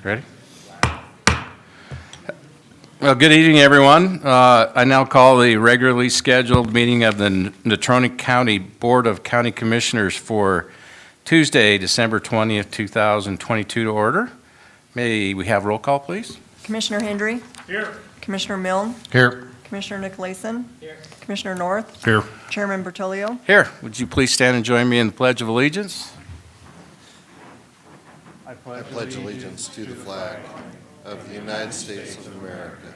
Ready? Well, good evening, everyone. I now call the regularly scheduled meeting of the Natrona County Board of County Commissioners for Tuesday, December 20th, 2022 to order. May we have roll call, please? Commissioner Hendry? Here. Commissioner Milne? Here. Commissioner Nicolason? Here. Commissioner North? Here. Chairman Bertolio? Here. Would you please stand and join me in the Pledge of Allegiance? I pledge allegiance to the flag of the United States of America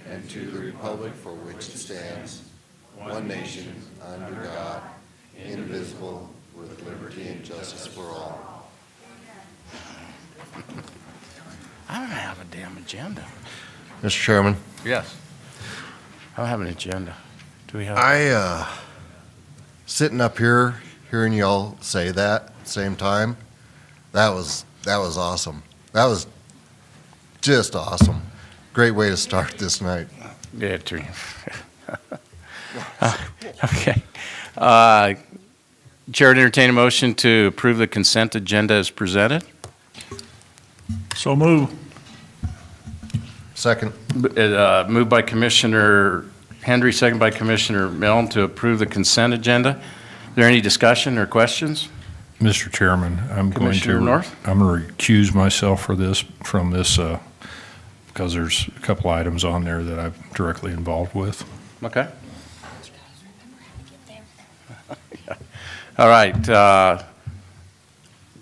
and to the republic for which it stands, one nation, under God, indivisible, with liberty and justice for all. I don't have a damn agenda. Mr. Chairman, Yes. I don't have an agenda. Do we have? sitting up here, hearing y'all say that at the same time, that was awesome. That was just awesome. Great way to start this night. Yeah, true. Okay. Chair would entertain a motion to approve the consent agenda as presented. So move. Second. Moved by Commissioner Hendry, second by Commissioner Milne to approve the consent agenda. Is there any discussion or questions? Mr. Chairman, Commissioner North? I'm going to recuse myself from this because there's a couple items on there that I'm directly involved with. Okay. All right.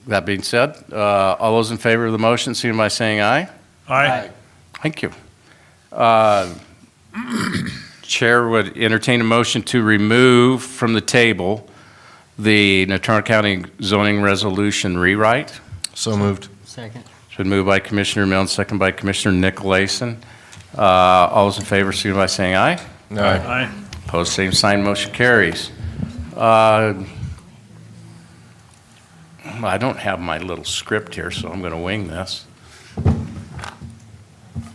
That being said, all those in favor of the motion, signify by saying aye. Aye. Thank you. Chair would entertain a motion to remove from the table the Natrona County zoning resolution rewrite. So moved. Second. It's been moved by Commissioner Milne, second by Commissioner Nicolason. All those in favor, signify by saying aye. Aye. Opposed, same sign, motion carries. I don't have my little script here, so I'm going to wing this. Do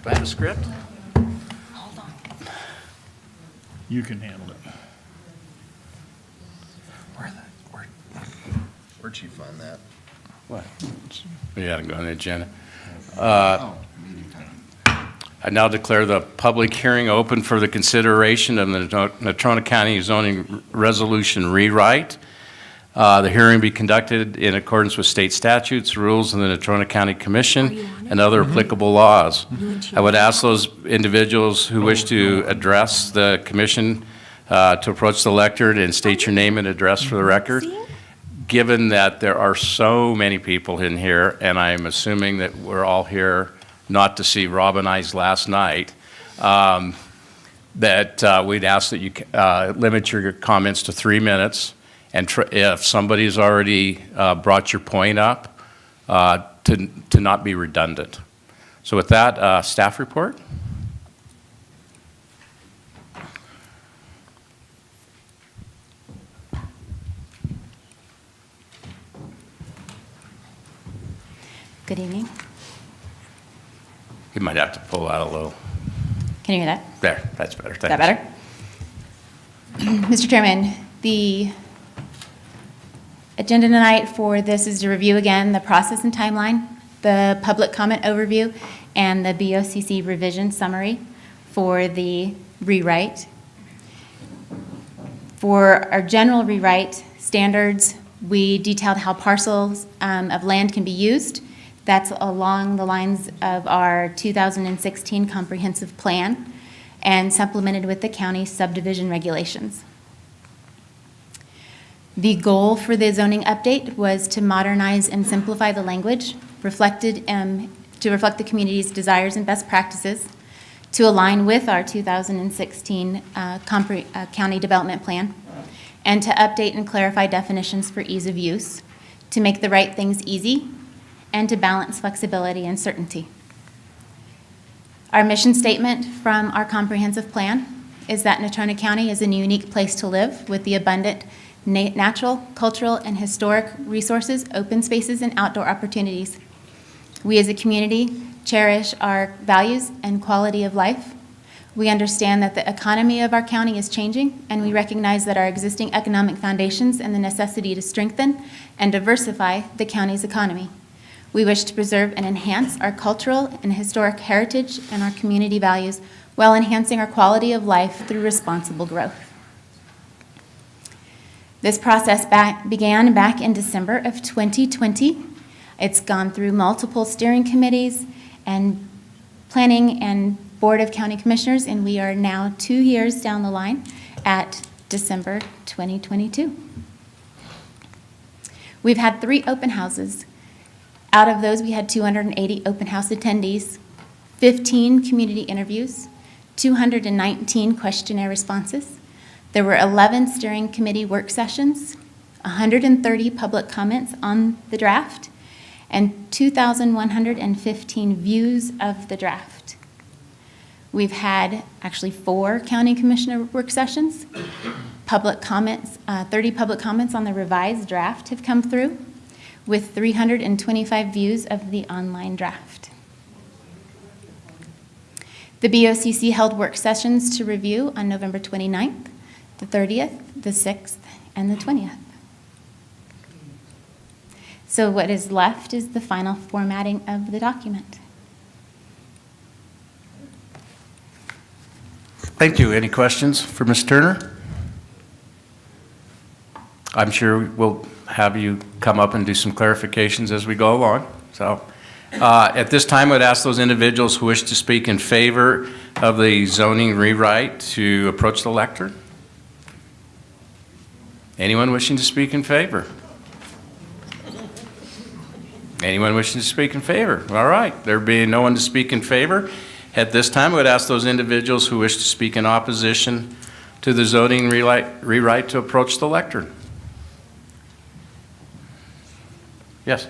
I have a script? You can handle it. Where'd you find that? What? We hadn't gone on the agenda. I now declare the public hearing open for the consideration of the Natrona County zoning resolution rewrite. The hearing be conducted in accordance with state statutes, rules of the Natrona County Commission, and other applicable laws. I would ask those individuals who wish to address the commission to approach the lectern and state your name and address for the record. Given that there are so many people in here, and I'm assuming that we're all here not to see Rob and I's last night, that we'd ask that you limit your comments to 3 minutes. And if somebody's already brought your point up, to not be redundant. So with that, staff report. Good evening. You might have to pull out a little. Can you hear that? There, that's better. Is that better? Mr. Chairman, the agenda tonight for this is to review again the process and timeline, the public comment overview, and the BOCC revision summary for the rewrite. For our general rewrite standards, we detailed how parcels of land can be used. That's along the lines of our 2016 comprehensive plan and supplemented with the county subdivision regulations. The goal for the zoning update was to modernize and simplify the language to reflect the community's desires and best practices, to align with our 2016 county development plan, and to update and clarify definitions for ease of use, to make the right things easy, and to balance flexibility and certainty. Our mission statement from our comprehensive plan is that Natrona County is a unique place to live with the abundant natural, cultural, and historic resources, open spaces, and outdoor opportunities. We as a community cherish our values and quality of life. We understand that the economy of our county is changing, and we recognize that our existing economic foundations and the necessity to strengthen and diversify the county's economy. We wish to preserve and enhance our cultural and historic heritage and our community values while enhancing our quality of life through responsible growth. This process began back in December of 2020. It's gone through multiple steering committees and planning and Board of County Commissioners, and we are now 2 years down the line at December 2022. We've had 3 open houses. Out of those, we had 280 open house attendees, 15 community interviews, 219 questionnaire responses. There were 11 steering committee work sessions, 130 public comments on the draft, and 2,115 views of the draft. We've had actually 4 county commissioner work sessions. Public comments, 30 public comments on the revised draft have come through, with 325 views of the online draft. The BOCC held work sessions to review on November 29th, the 30th, the 6th, and the 20th. So what is left is the final formatting of the document. Thank you. Any questions for Ms. Turner? I'm sure we'll have you come up and do some clarifications as we go along. So at this time, I'd ask those individuals who wish to speak in favor of the zoning rewrite to approach the lectern. Anyone wishing to speak in favor? Anyone wishing to speak in favor? All right. There being no one to speak in favor, at this time, I would ask those individuals who wish to speak in opposition to the zoning rewrite to approach the lectern. Yes.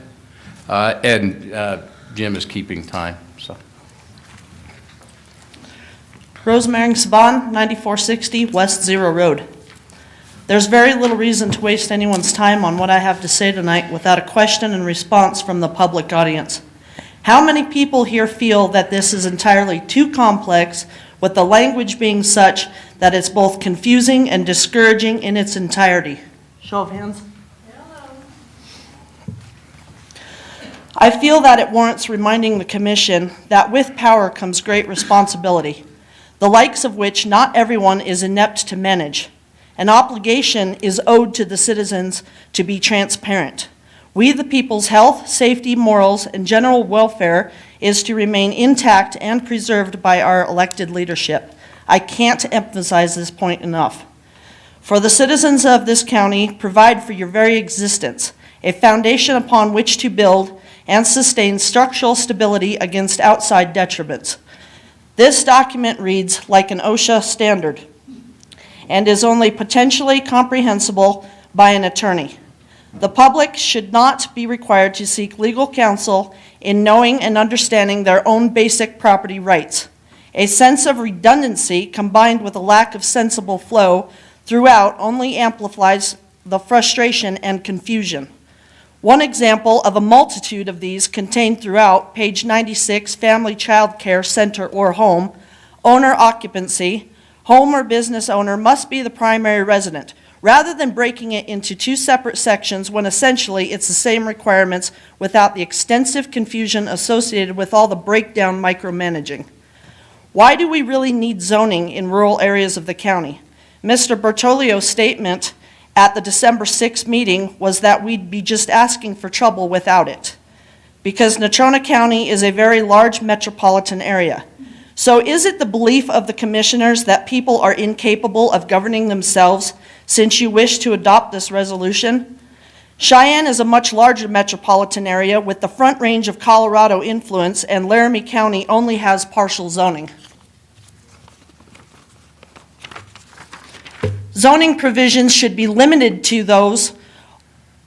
Jim is keeping time, so. Rosemary Saban, 9460 West Zero Road. There's very little reason to waste anyone's time on what I have to say tonight without a question and response from the public audience. How many people here feel that this is entirely too complex, with the language being such that it's both confusing and discouraging in its entirety? Show of hands. I feel that it warrants reminding the Commission that with power comes great responsibility, the likes of which not everyone is inept to manage. An obligation is owed to the citizens to be transparent. We, the people's health, safety, morals, and general welfare is to remain intact and preserved by our elected leadership. I can't emphasize this point enough. For the citizens of this county, provide for your very existence, a foundation upon which to build and sustain structural stability against outside detriments. This document reads like an OSHA standard and is only potentially comprehensible by an attorney. The public should not be required to seek legal counsel in knowing and understanding their own basic property rights. A sense of redundancy combined with a lack of sensible flow throughout only amplifies the frustration and confusion. One example of a multitude of these contained throughout page 96, Family Child Care Center or Home, owner occupancy, home or business owner must be the primary resident, rather than breaking it into 2 separate sections when essentially it's the same requirements without the extensive confusion associated with all the breakdown micromanaging. Why do we really need zoning in rural areas of the county? Mr. Bertolio's statement at the December 6th meeting was that we'd be just asking for trouble without it, because Natrona County is a very large metropolitan area. So is it the belief of the commissioners that people are incapable of governing themselves since you wish to adopt this resolution? Cheyenne is a much larger metropolitan area with the Front Range of Colorado influence, and Laramie County only has partial zoning. Zoning provisions should be limited to those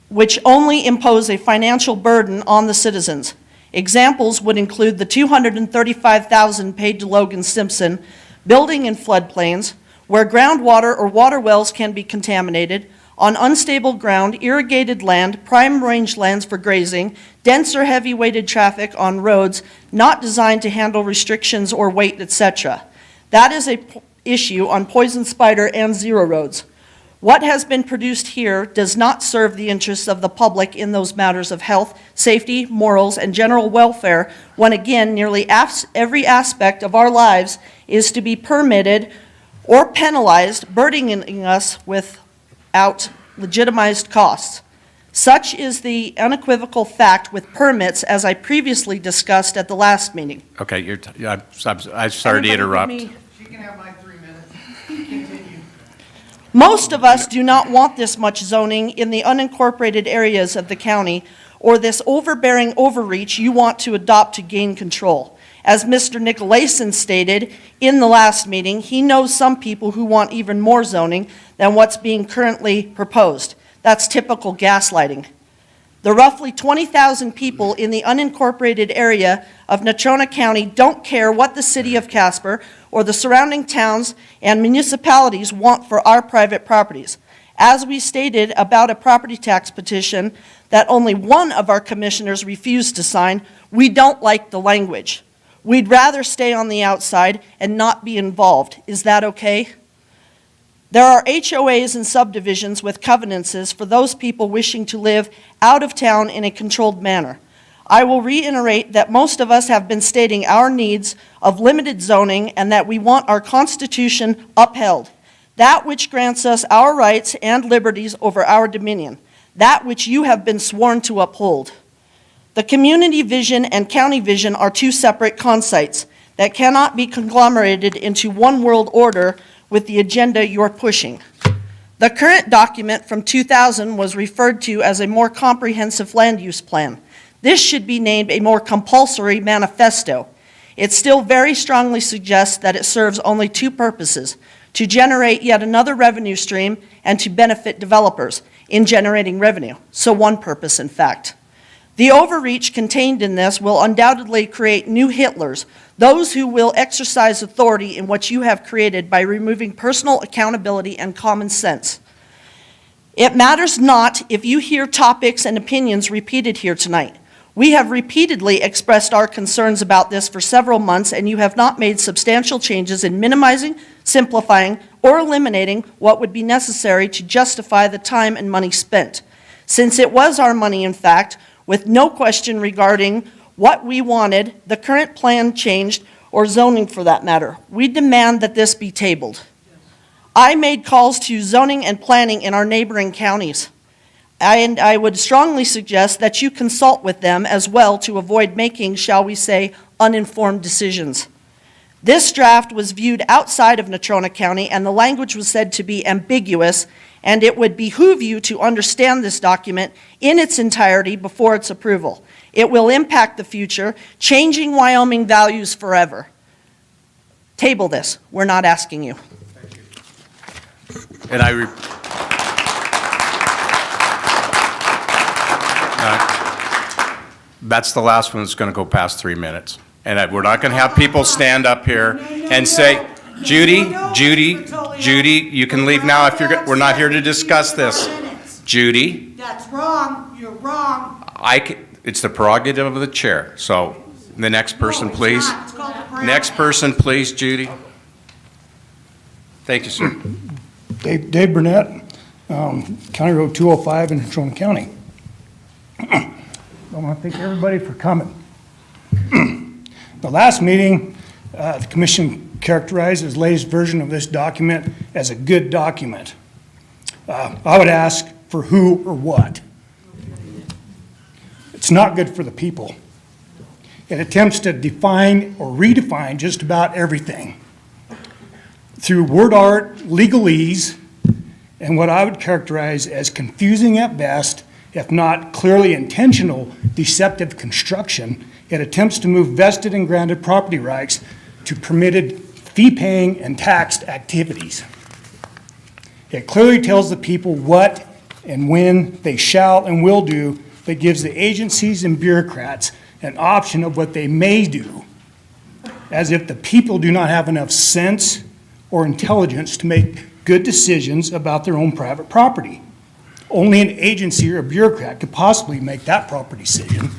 which only impose a financial burden on the citizens. Examples would include the $235,000 paid to Logan Simpson, building in floodplains, where groundwater or water wells can be contaminated, on unstable ground, irrigated land, prime rangelands for grazing, dense or heavy weighted traffic on roads not designed to handle restrictions or weight, etc. That is a issue on Poison Spider and Zero Roads. What has been produced here does not serve the interests of the public in those matters of health, safety, morals, and general welfare, when again, nearly every aspect of our lives is to be permitted or penalized, burdening us without legitimized costs. Such is the unequivocal fact with permits, as I previously discussed at the last meeting. Okay, I'm sorry to Everybody interrupt. give me- She can have my 3 minutes. Continue. Most of us do not want this much zoning in the unincorporated areas of the county or this overbearing overreach you want to adopt to gain control. As Mr. Nicolason stated in the last meeting, he knows some people who want even more zoning than what's being currently proposed. That's typical gaslighting. The roughly 20,000 people in the unincorporated area of Natrona County don't care what the city of Casper or the surrounding towns and municipalities want for our private properties. As we stated about a property tax petition that only one of our commissioners refused to sign, we don't like the language. We'd rather stay on the outside and not be involved. Is that okay? There are HOAs and subdivisions with covenances for those people wishing to live out of town in a controlled manner. I will reiterate that most of us have been stating our needs of limited zoning and that we want our Constitution upheld, that which grants us our rights and liberties over our dominion, that which you have been sworn to uphold. The community vision and county vision are two separate concepts that cannot be conglomerated into one world order with the agenda you're pushing. The current document from 2000 was referred to as a more comprehensive land use plan. This should be named a more compulsory manifesto. It still very strongly suggests that it serves only two purposes: to generate yet another revenue stream and to benefit developers in generating revenue. So one purpose, in fact. The overreach contained in this will undoubtedly create new Hitlers, those who will exercise authority in what you have created by removing personal accountability and common sense. It matters not if you hear topics and opinions repeated here tonight. We have repeatedly expressed our concerns about this for several months, and you have not made substantial changes in minimizing, simplifying, or eliminating what would be necessary to justify the time and money spent. Since it was our money, in fact, with no question regarding what we wanted, the current plan changed, or zoning for that matter. We demand that this be tabled. I made calls to zoning and planning in our neighboring counties, and I would strongly suggest that you consult with them as well to avoid making, shall we say, uninformed decisions. This draft was viewed outside of Natrona County, and the language was said to be ambiguous, and it would behoove you to understand this document in its entirety before its approval. It will impact the future, changing Wyoming values forever. Table this. We're not asking you. And that's the last one that's going to go past 3 minutes. And we're not going to have people stand up here and say, Judy, you can leave now if we're not here to discuss this. Judy, That's wrong. You're wrong. it's the prerogative of the chair. So the next person, No, it's please. not. It's called the prerogative. Next person, please, Judy. Thank you, sir. Dave Burnett, County Road 205 in Natrona County. I want to thank everybody for coming. The last meeting, the commission characterized its latest version of this document as a good document. I would ask for who or what. It's not good for the people. It attempts to define or redefine just about everything through word art, legalese, and what I would characterize as confusing at best, if not clearly intentional, deceptive construction. It attempts to move vested and granted property rights to permitted fee-paying and taxed activities. It clearly tells the people what and when they shall and will do, but gives the agencies and bureaucrats an option of what they may do, as if the people do not have enough sense or intelligence to make good decisions about their own private property. Only an agency or a bureaucrat could possibly make that proper decision.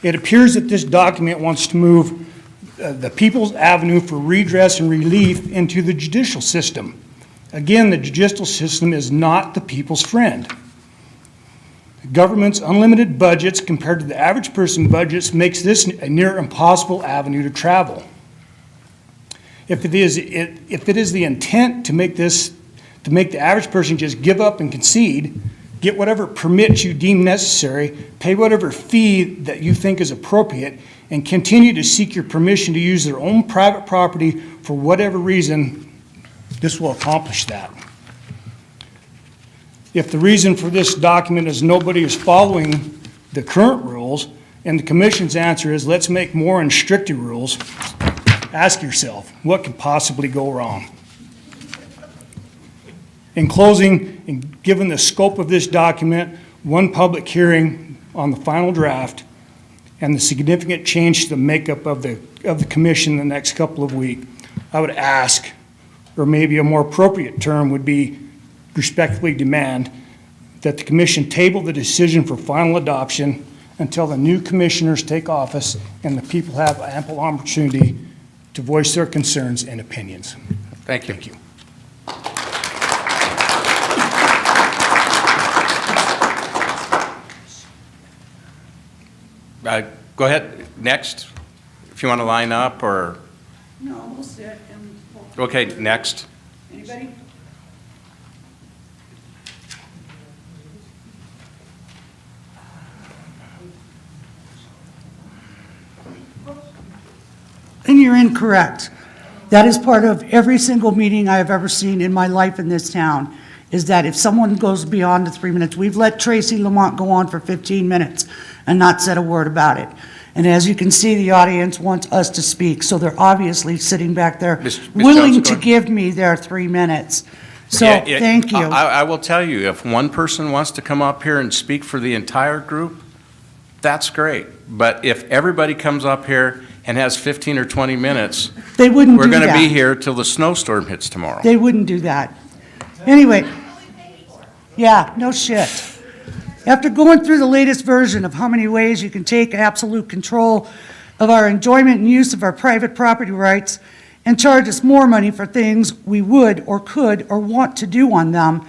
It appears that this document wants to move the people's avenue for redress and relief into the judicial system. Again, the judicial system is not the people's friend. The government's unlimited budgets compared to the average person budgets makes this a near impossible avenue to travel. If it is the intent to make the average person just give up and concede, get whatever permits you deem necessary, pay whatever fee that you think is appropriate, and continue to seek your permission to use their own private property for whatever reason, this will accomplish that. If the reason for this document is nobody is following the current rules, and the commission's answer is let's make more and stricter rules, ask yourself, what could possibly go wrong? In closing, and given the scope of this document, one public hearing on the final draft, and the significant change to the makeup of the commission in the next couple of weeks, I would ask, or maybe a more appropriate term would be respectfully demand, that the commission table the decision for final adoption until the new commissioners take office and the people have ample opportunity to voice their concerns and opinions. Thank you. Thank you. Go ahead, next, if you want to line up, or, No, we'll sit and. okay, next. Anybody? And you're incorrect. That is part of every single meeting I have ever seen in my life in this town, is that if someone goes beyond the 3 minutes, we've let Tracy Lamont go on for 15 minutes and not said a word about it. And as you can see, the audience wants us to speak, so they're obviously sitting back there Ms. willing Jones, to go ahead. give me their 3 minutes. So, Yeah, thank you. I will tell you, if one person wants to come up here and speak for the entire group, that's great. But if everybody comes up here and has 15 or 20 minutes, They wouldn't we're do going to be that. here till the snowstorm hits tomorrow. They wouldn't do that. Anyway. Yeah, no shit. After going through the latest version of how many ways you can take absolute control of our enjoyment and use of our private property rights and charge us more money for things we would or could or want to do on them.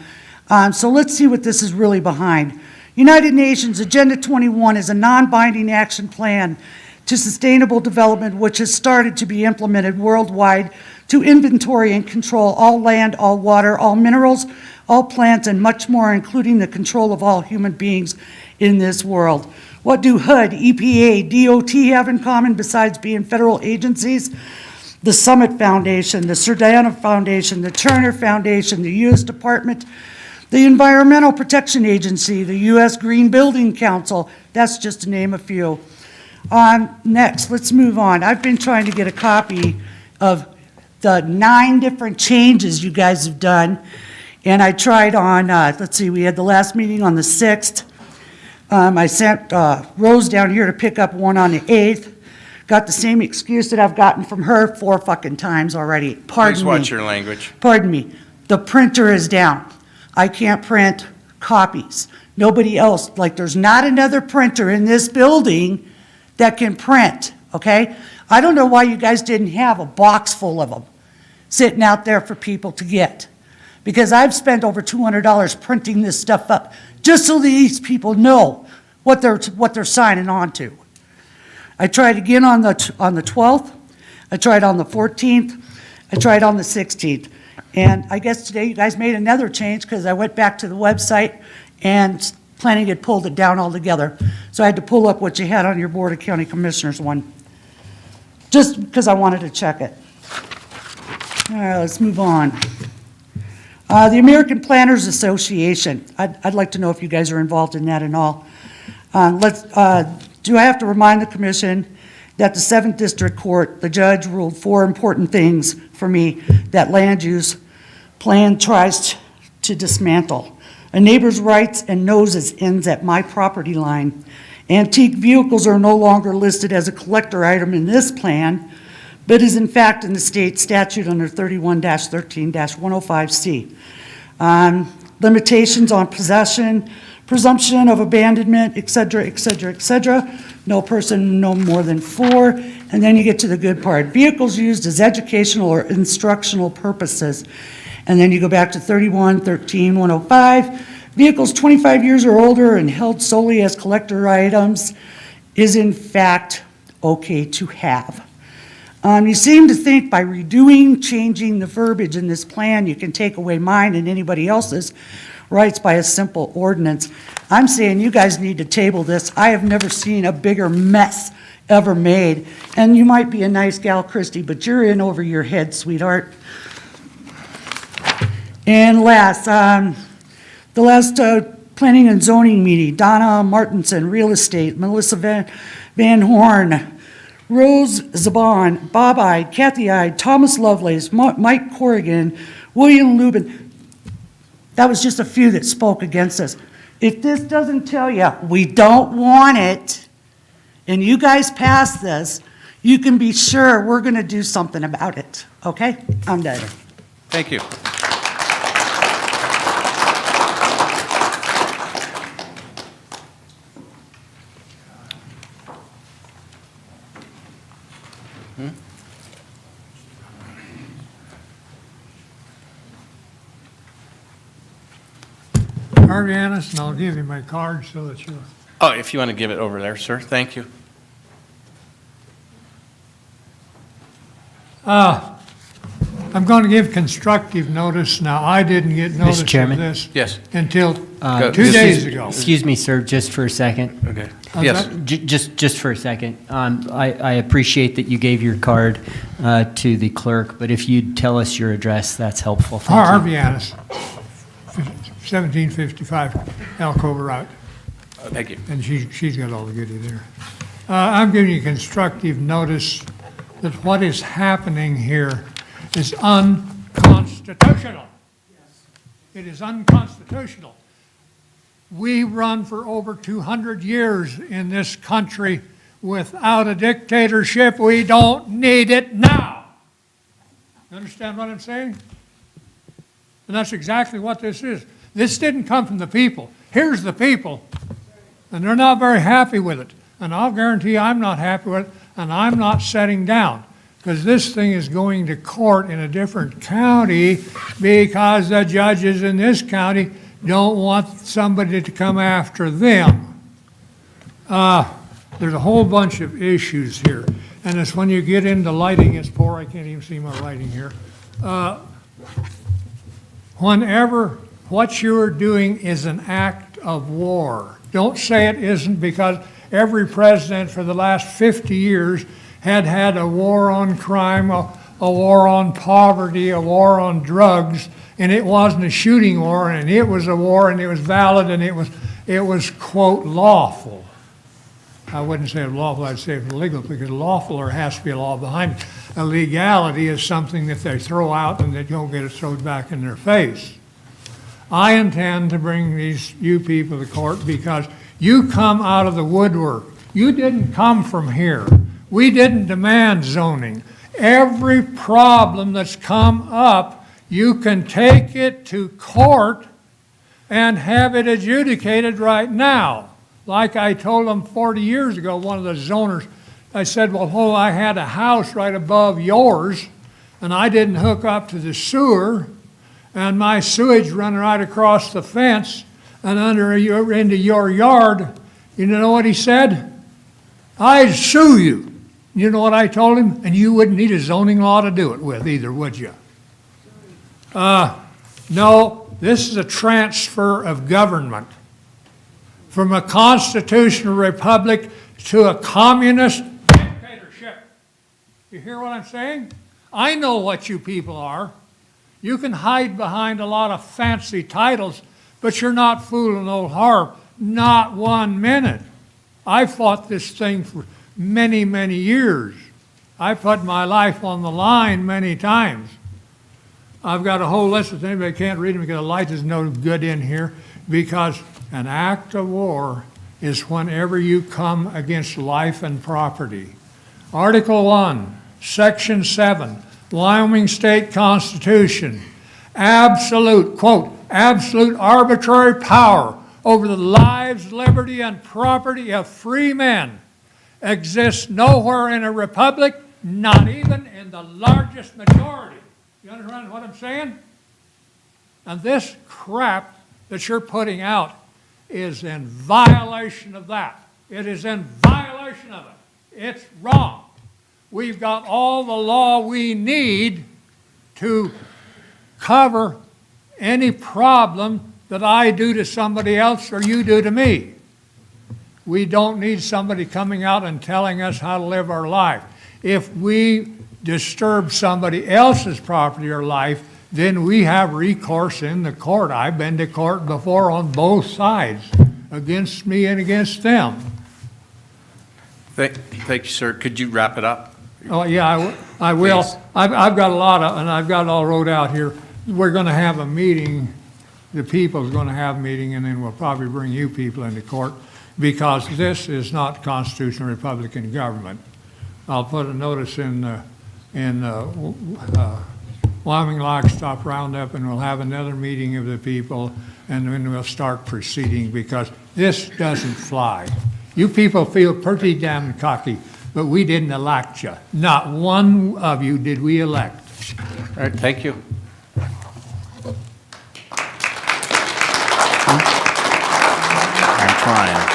So let's see what this is really behind. United Nations Agenda 21 is a non-binding action plan to sustainable development which has started to be implemented worldwide to inventory and control all land, all water, all minerals, all plants, and much more, including the control of all human beings in this world. What do HUD, EPA, DOT have in common besides being federal agencies? The Summit Foundation, the Sardana Foundation, the Turner Foundation, the U.S. Department, the Environmental Protection Agency, the U.S. Green Building Council. That's just to name a few. Next, let's move on. I've been trying to get a copy of the 9 different changes you guys have done. And I tried on, let's see, we had the last meeting on the 6th. I sent Rose down here to pick up one on the 8th. Got the same excuse that I've gotten from her 4 fucking times already. Pardon me. Please watch your language. Pardon me. The printer is down. I can't print copies. Nobody else, like there's not another printer in this building that can print, okay? I don't know why you guys didn't have a box full of them sitting out there for people to get. Because I've spent over $200 printing this stuff up just so these people know what they're signing on to. I tried again on the 12th. I tried on the 14th. I tried on the 16th. And I guess today you guys made another change because I went back to the website and planning had pulled it down altogether. So I had to pull up what you had on your Board of County Commissioners one, just because I wanted to check it. All right, let's move on. The American Planners Association. I'd like to know if you guys are involved in that and all. Do I have to remind the commission that the 7th District Court, the judge ruled 4 important things for me that land use plan tries to dismantle. A neighbor's rights and noses ends at my property line. Antique vehicles are no longer listed as a collector item in this plan, but is in fact in the state statute under 31-13-105C. Limitations on possession, presumption of abandonment, et cetera, et cetera, et cetera. No person no more than 4, And then you get to the good part. Vehicles used as educational or instructional purposes. And then you go back to 3113-105. Vehicles 25 years or older and held solely as collector items is in fact okay to have. You seem to think by redoing, changing the verbiage in this plan, you can take away mine and anybody else's rights by a simple ordinance. I'm saying you guys need to table this. I have never seen a bigger mess ever made. And you might be a nice gal, Christie, but you're in over your head, sweetheart. And last, the last planning and zoning meeting, Donna Martinson, real estate, Melissa Van Horn, Rose Zabon, Bob Ide, Kathy Ide, Thomas Lovelace, Mike Corrigan, William Lubin. That was just a few that spoke against us. If this doesn't tell you we don't want it, and you guys pass this, you can be sure we're going to do something about it. Okay? I'm done. Thank you. Harvey Annis, and I'll give you my card so that you'll... Oh, if you want to give it over there, sir, thank you. I'm going to give constructive notice. Now, I didn't get notice of Chairman? this Yes. until Go. 2 days ago. Excuse me, sir, just for a second. Okay. How's Yes. that? Just for a second. I appreciate that you gave your card to the clerk, but if you'd tell us your address, that's helpful. Thank you. Harvey Annis, 1755 Alcova Route. Thank you. And she's got all the goodie there. I'm giving you constructive notice that what is happening here is unconstitutional. It is unconstitutional. We run for over 200 years in this country without a dictatorship. We don't need it now. You understand what I'm saying? And that's exactly what this is. This didn't come from the people. Here's the people. And they're not very happy with it. And I'll guarantee I'm not happy with it, and I'm not setting down. Because this thing is going to court in a different county because the judges in this county don't want somebody to come after them. There's a whole bunch of issues here. And it's when you get into lighting, it's poor, I can't even see my lighting here. Whenever what you're doing is an act of war, don't say it isn't, because every president for the last 50 years had a war on crime, a war on poverty, a war on drugs, and it wasn't a shooting war, and it was a war, and it was valid, and it was quote, lawful. I wouldn't say lawful, I'd say legal, because lawful, there has to be a law behind it. A legality is something that they throw out and they don't get it thrown back in their face. I intend to bring you people to court because you come out of the woodwork. You didn't come from here. We didn't demand zoning. Every problem that's come up, you can take it to court and have it adjudicated right now. Like I told them 40 years ago, one of the zoners, I said, well, I had a house right above yours, and I didn't hook up to the sewer, and my sewage run right across the fence and into your yard. You know what he said? I'd sue you. You know what I told him? And you wouldn't need a zoning law to do it with either, would you? No, this is a transfer of government from a constitutional republic to a communist dictatorship. You hear what I'm saying? I know what you people are. You can hide behind a lot of fancy titles, but you're not fooling old Harv. Not 1 minute. I fought this thing for many, many years. I put my life on the line many times. I've got a whole list of things, but I can't read them because the light is no good in here, because an act of war is whenever you come against life and property. Article 1, Section 7, Wyoming State Constitution, absolute, quote, absolute arbitrary power over the lives, liberty, and property of free men exists nowhere in a republic, not even in the largest majority. You understand what I'm saying? And this crap that you're putting out is in violation of that. It is in violation of it. It's wrong. We've got all the law we need to cover any problem that I do to somebody else or you do to me. We don't need somebody coming out and telling us how to live our life. If we disturb somebody else's property or life, then we have recourse in the court. I've been to court before on both sides, against me and against them. Thank you, sir. Could you wrap it up? Oh, yeah, I will. Please. I've got a lot of, and I've got it all wrote out here. We're going to have a meeting, the people's going to have a meeting, and then we'll probably bring you people into court, because this is not constitutional Republican government. I'll put a notice in Wyoming Livestock Roundup, and we'll have another meeting of the people, and then we'll start proceeding, because this doesn't fly. You people feel pretty damn cocky, but we didn't elect you. Not one of you did we elect. All right, thank you. I'm trying.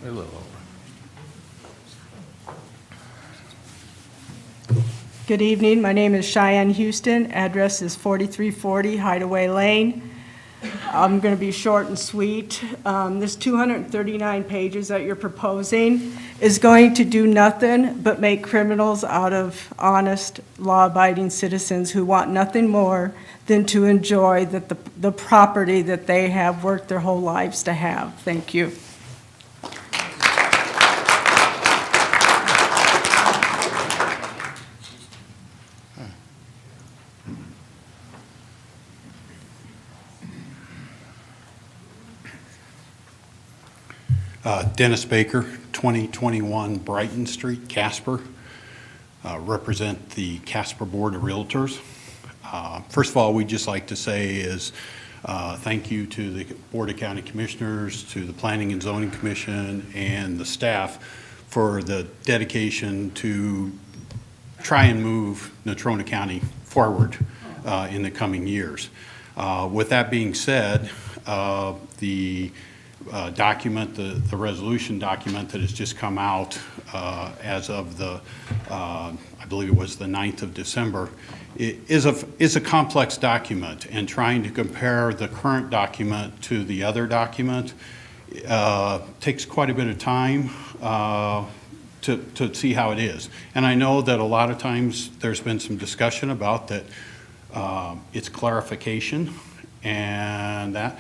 A little over. Good evening. My name is Cheyenne Houston. Address is 4340 Hideaway Lane. I'm going to be short and sweet. This 239 pages that you're proposing is going to do nothing but make criminals out of honest, law-abiding citizens who want nothing more than to enjoy the property that they have worked their whole lives to have. Thank you. Dennis Baker, 2021 Brighton Street, Casper. Represent the Casper Board of Realtors. First of all, we'd just like to say is thank you to the Board of County Commissioners, to the Planning and Zoning Commission, and the staff for the dedication to try and move Natrona County forward in the coming years. With that being said, the document, the resolution document that has just come out as of the, I believe it was the 9th of December, is a complex document, and trying to compare the current document to the other document takes quite a bit of time to see how it is. And I know that a lot of times there's been some discussion about that it's clarification and that,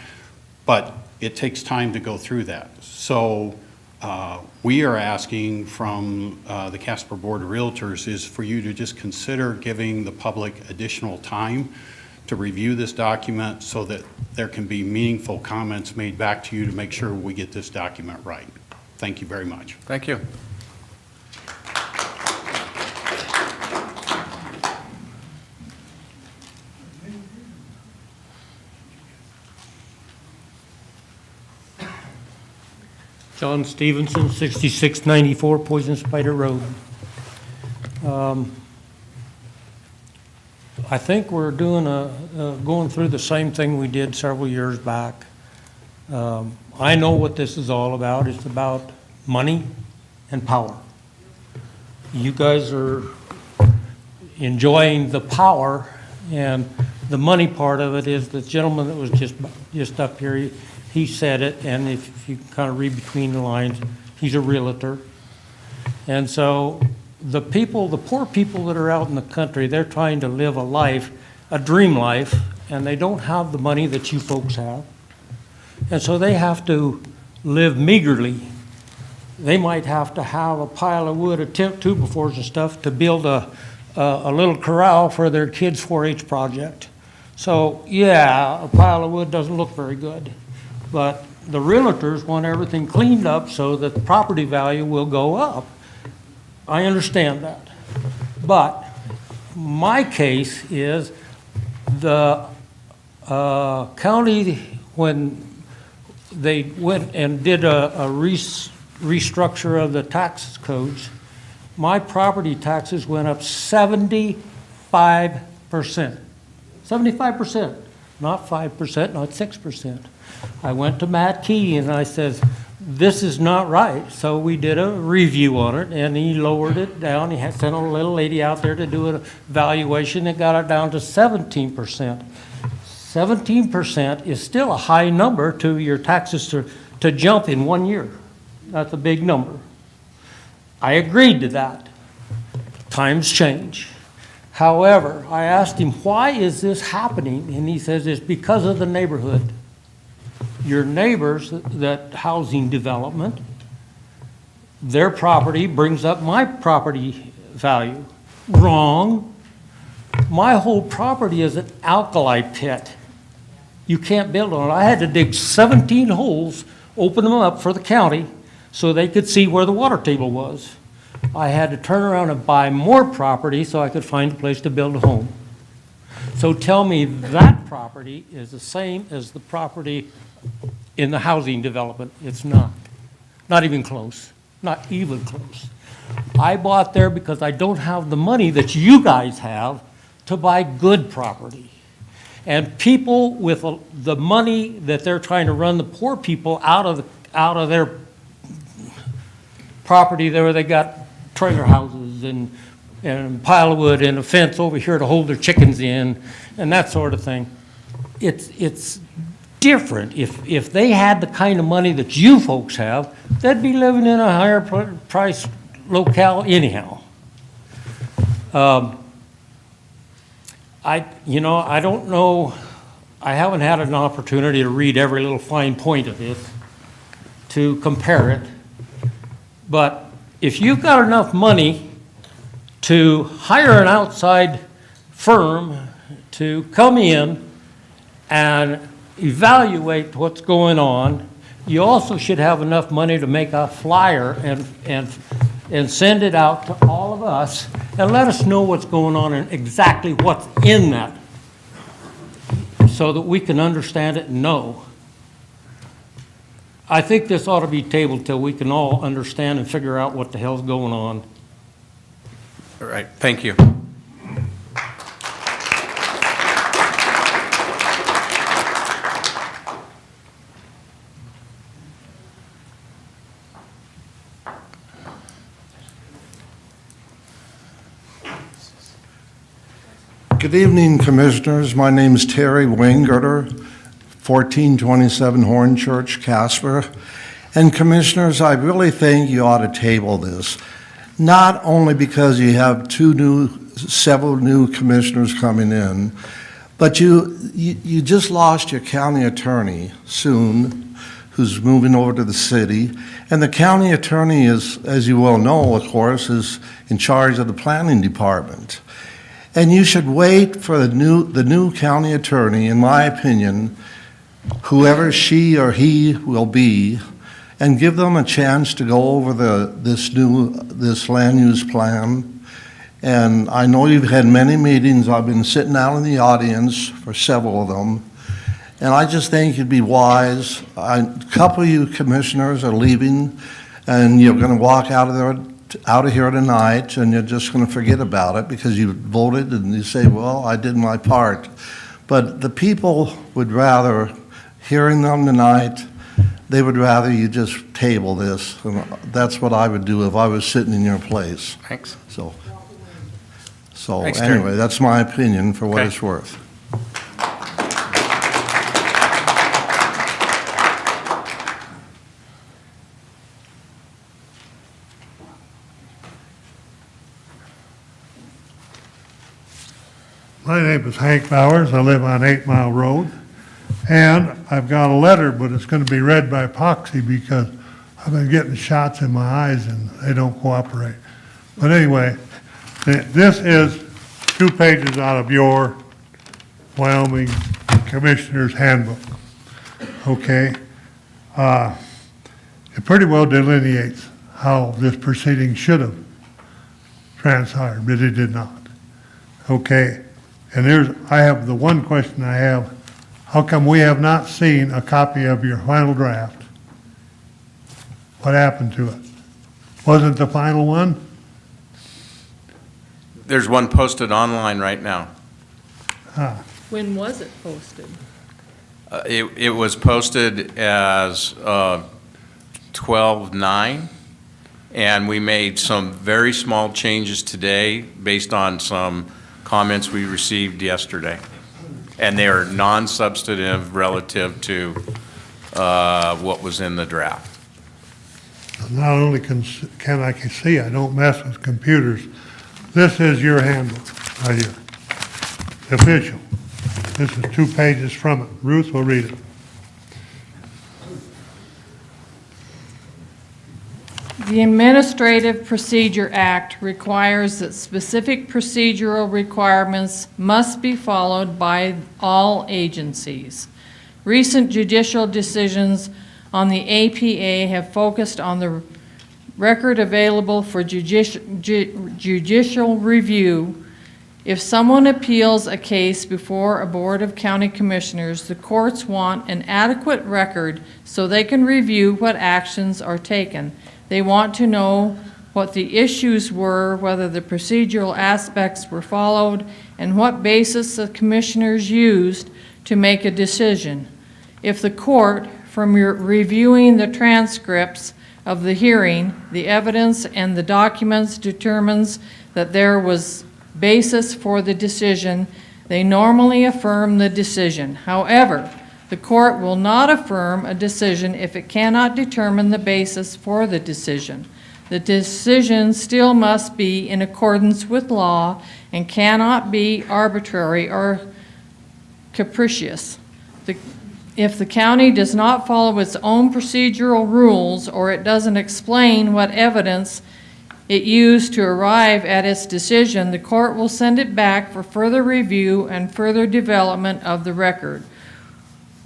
but it takes time to go through that. So we are asking from the Casper Board of Realtors is for you to just consider giving the public additional time to review this document so that there can be meaningful comments made back to you to make sure we get this document right. Thank you very much. Thank you. John Stevenson, 6694 Poison Spider Road. I think we're doing going through the same thing we did several years back. I know what this is all about. It's about money and power. You guys are enjoying the power, and the money part of it is the gentleman that was just up here. He said it, and if you kind of read between the lines, he's a realtor. And so the people, the poor people that are out in the country, they're trying to live a life, a dream life, and they don't have the money that you folks have. And so they have to live meagerly. They might have to have a pile of wood, a two-by-fours and stuff to build a little corral for their kids' 4-H project. So yeah, a pile of wood doesn't look very good. But the realtors want everything cleaned up so that the property value will go up. I understand that. But my case is the County, when they went and did a restructure of the tax codes, my property taxes went up 75%. 75%, not 5%, not 6%. I went to Matt Key and I said, this is not right. So we did a review on it and he lowered it down. He had sent a little lady out there to do an evaluation and got it down to 17%. 17% is still a high number to your taxes to jump in 1 year. That's a big number. I agreed to that. Times change. However, I asked him, why is this happening? And he says, it's because of the neighborhood. Your neighbors, that housing development, their property brings up my property value. Wrong. My whole property is an alkali pit. You can't build on it. I had to dig 17 holes, open them up for the county so they could see where the water table was. I had to turn around and buy more property so I could find a place to build a home. So tell me that property is the same as the property in the housing development. It's not. Not even close. Not even close. I bought there because I don't have the money that you guys have to buy good property. And people with the money that they're trying to run the poor people out of their property there, where they got trailer houses and pile of wood and a fence over here to hold their chickens in and that sort of thing. It's different. If they had the kind of money that you folks have, they'd be living in a higher price locale anyhow. I don't know, I haven't had an opportunity to read every little fine point of this to compare it, but if you've got enough money to hire an outside firm to come in and evaluate what's going on, you also should have enough money to make a flyer and send it out to all of us and let us know what's going on and exactly what's in that so that we can understand it and know. I think this ought to be tabled till we can all understand and figure out what the hell's going on. All right, thank you. Good evening, Commissioners. My name is Terry Winggerter, 1427 Hornchurch, Casper. And Commissioners, I really think you ought to table this, not only because you have several new commissioners coming in, but you just lost your county attorney soon, who's moving over to the city. And the county attorney is, as you well know, of course, is in charge of the planning department. And you should wait for the new county attorney, in my opinion, whoever she or he will be, and give them a chance to go over this land use plan. And I know you've had many meetings. I've been sitting out in the audience for several of them. And I just think it'd be wise. A couple of you commissioners are leaving, and you're going to walk out of here tonight, and you're just going to forget about it because you voted and you say, well, I did my part. But the people would rather, hearing them tonight, they would rather you just table this. And that's what I would do if I was sitting in your place. Thanks. So Thanks, Terry. anyway, that's my opinion for what Okay. it's worth. My name is Hank Bowers. I live on 8 Mile Road. And I've got a letter, but it's going to be read by proxy because I've been getting shots in my eyes and they don't cooperate. But anyway, this is 2 pages out of your Wyoming Commissioner's Handbook. Okay? It pretty well delineates how this proceeding should have transpired, but it did not. Okay? And I have the one question I have How come we have not seen a copy of your final draft? What happened to it? Wasn't the final one? There's one posted online right now. Huh. When was it posted? It was posted as 12/9, and we made some very small changes today based on some comments we received yesterday. And they are non-substantive relative to what was in the draft. Not only can I see, I don't mess with computers. This is your handbook right here. Official. This is 2 pages from it. Ruth will read it. The Administrative Procedure Act requires that specific procedural requirements must be followed by all agencies. Recent judicial decisions on the APA have focused on the record available for judicial review. If someone appeals a case before a Board of County Commissioners, the courts want an adequate record so they can review what actions are taken. They want to know what the issues were, whether the procedural aspects were followed, and what basis the commissioners used to make a decision. If the court, from reviewing the transcripts of the hearing, the evidence, and the documents determines that there was basis for the decision, they normally affirm the decision. However, the court will not affirm a decision if it cannot determine the basis for the decision. The decision still must be in accordance with law and cannot be arbitrary or capricious. If the county does not follow its own procedural rules, or it doesn't explain what evidence it used to arrive at its decision, the court will send it back for further review and further development of the record,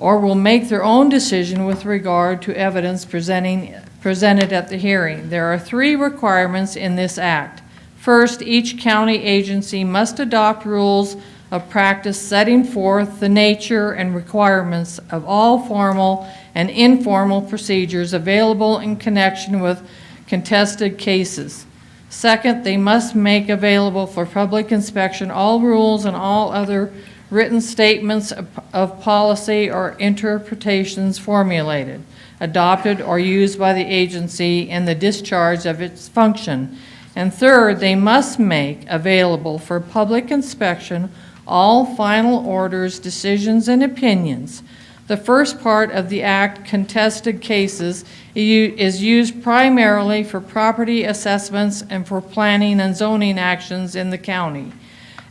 or will make their own decision with regard to evidence presented at the hearing. There are 3 requirements in this act. First, each county agency must adopt rules of practice setting forth the nature and requirements of all formal and informal procedures available in connection with contested cases. Second, they must make available for public inspection all rules and all other written statements of policy or interpretations formulated, adopted, or used by the agency in the discharge of its function. And third, they must make available for public inspection all final orders, decisions, and opinions. The first part of the Act, contested cases, is used primarily for property assessments and for planning and zoning actions in the county.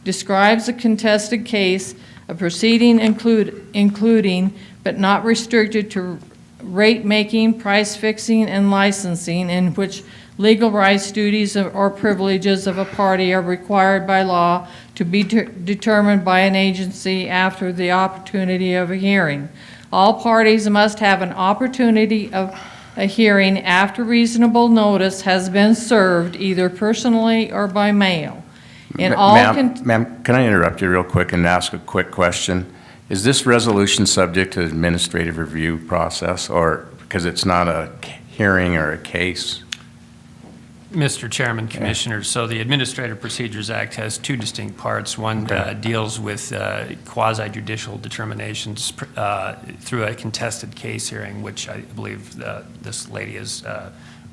Describes a contested case, a proceeding including but not restricted to rate making, price fixing, and licensing, in which legal rights, duties, or privileges of a party are required by law to be determined by an agency after the opportunity of a hearing. All parties must have an opportunity of a hearing after reasonable notice has been served, either personally or by mail. Ma'am, can I interrupt you real quick and ask a quick question? Is this resolution subject to administrative review process, or because it's not a hearing or a case? Mr. Chairman, Commissioners, so the Administrative Procedures Act has 2 distinct parts. One deals with quasi-judicial determinations through a contested case hearing, which I believe this lady is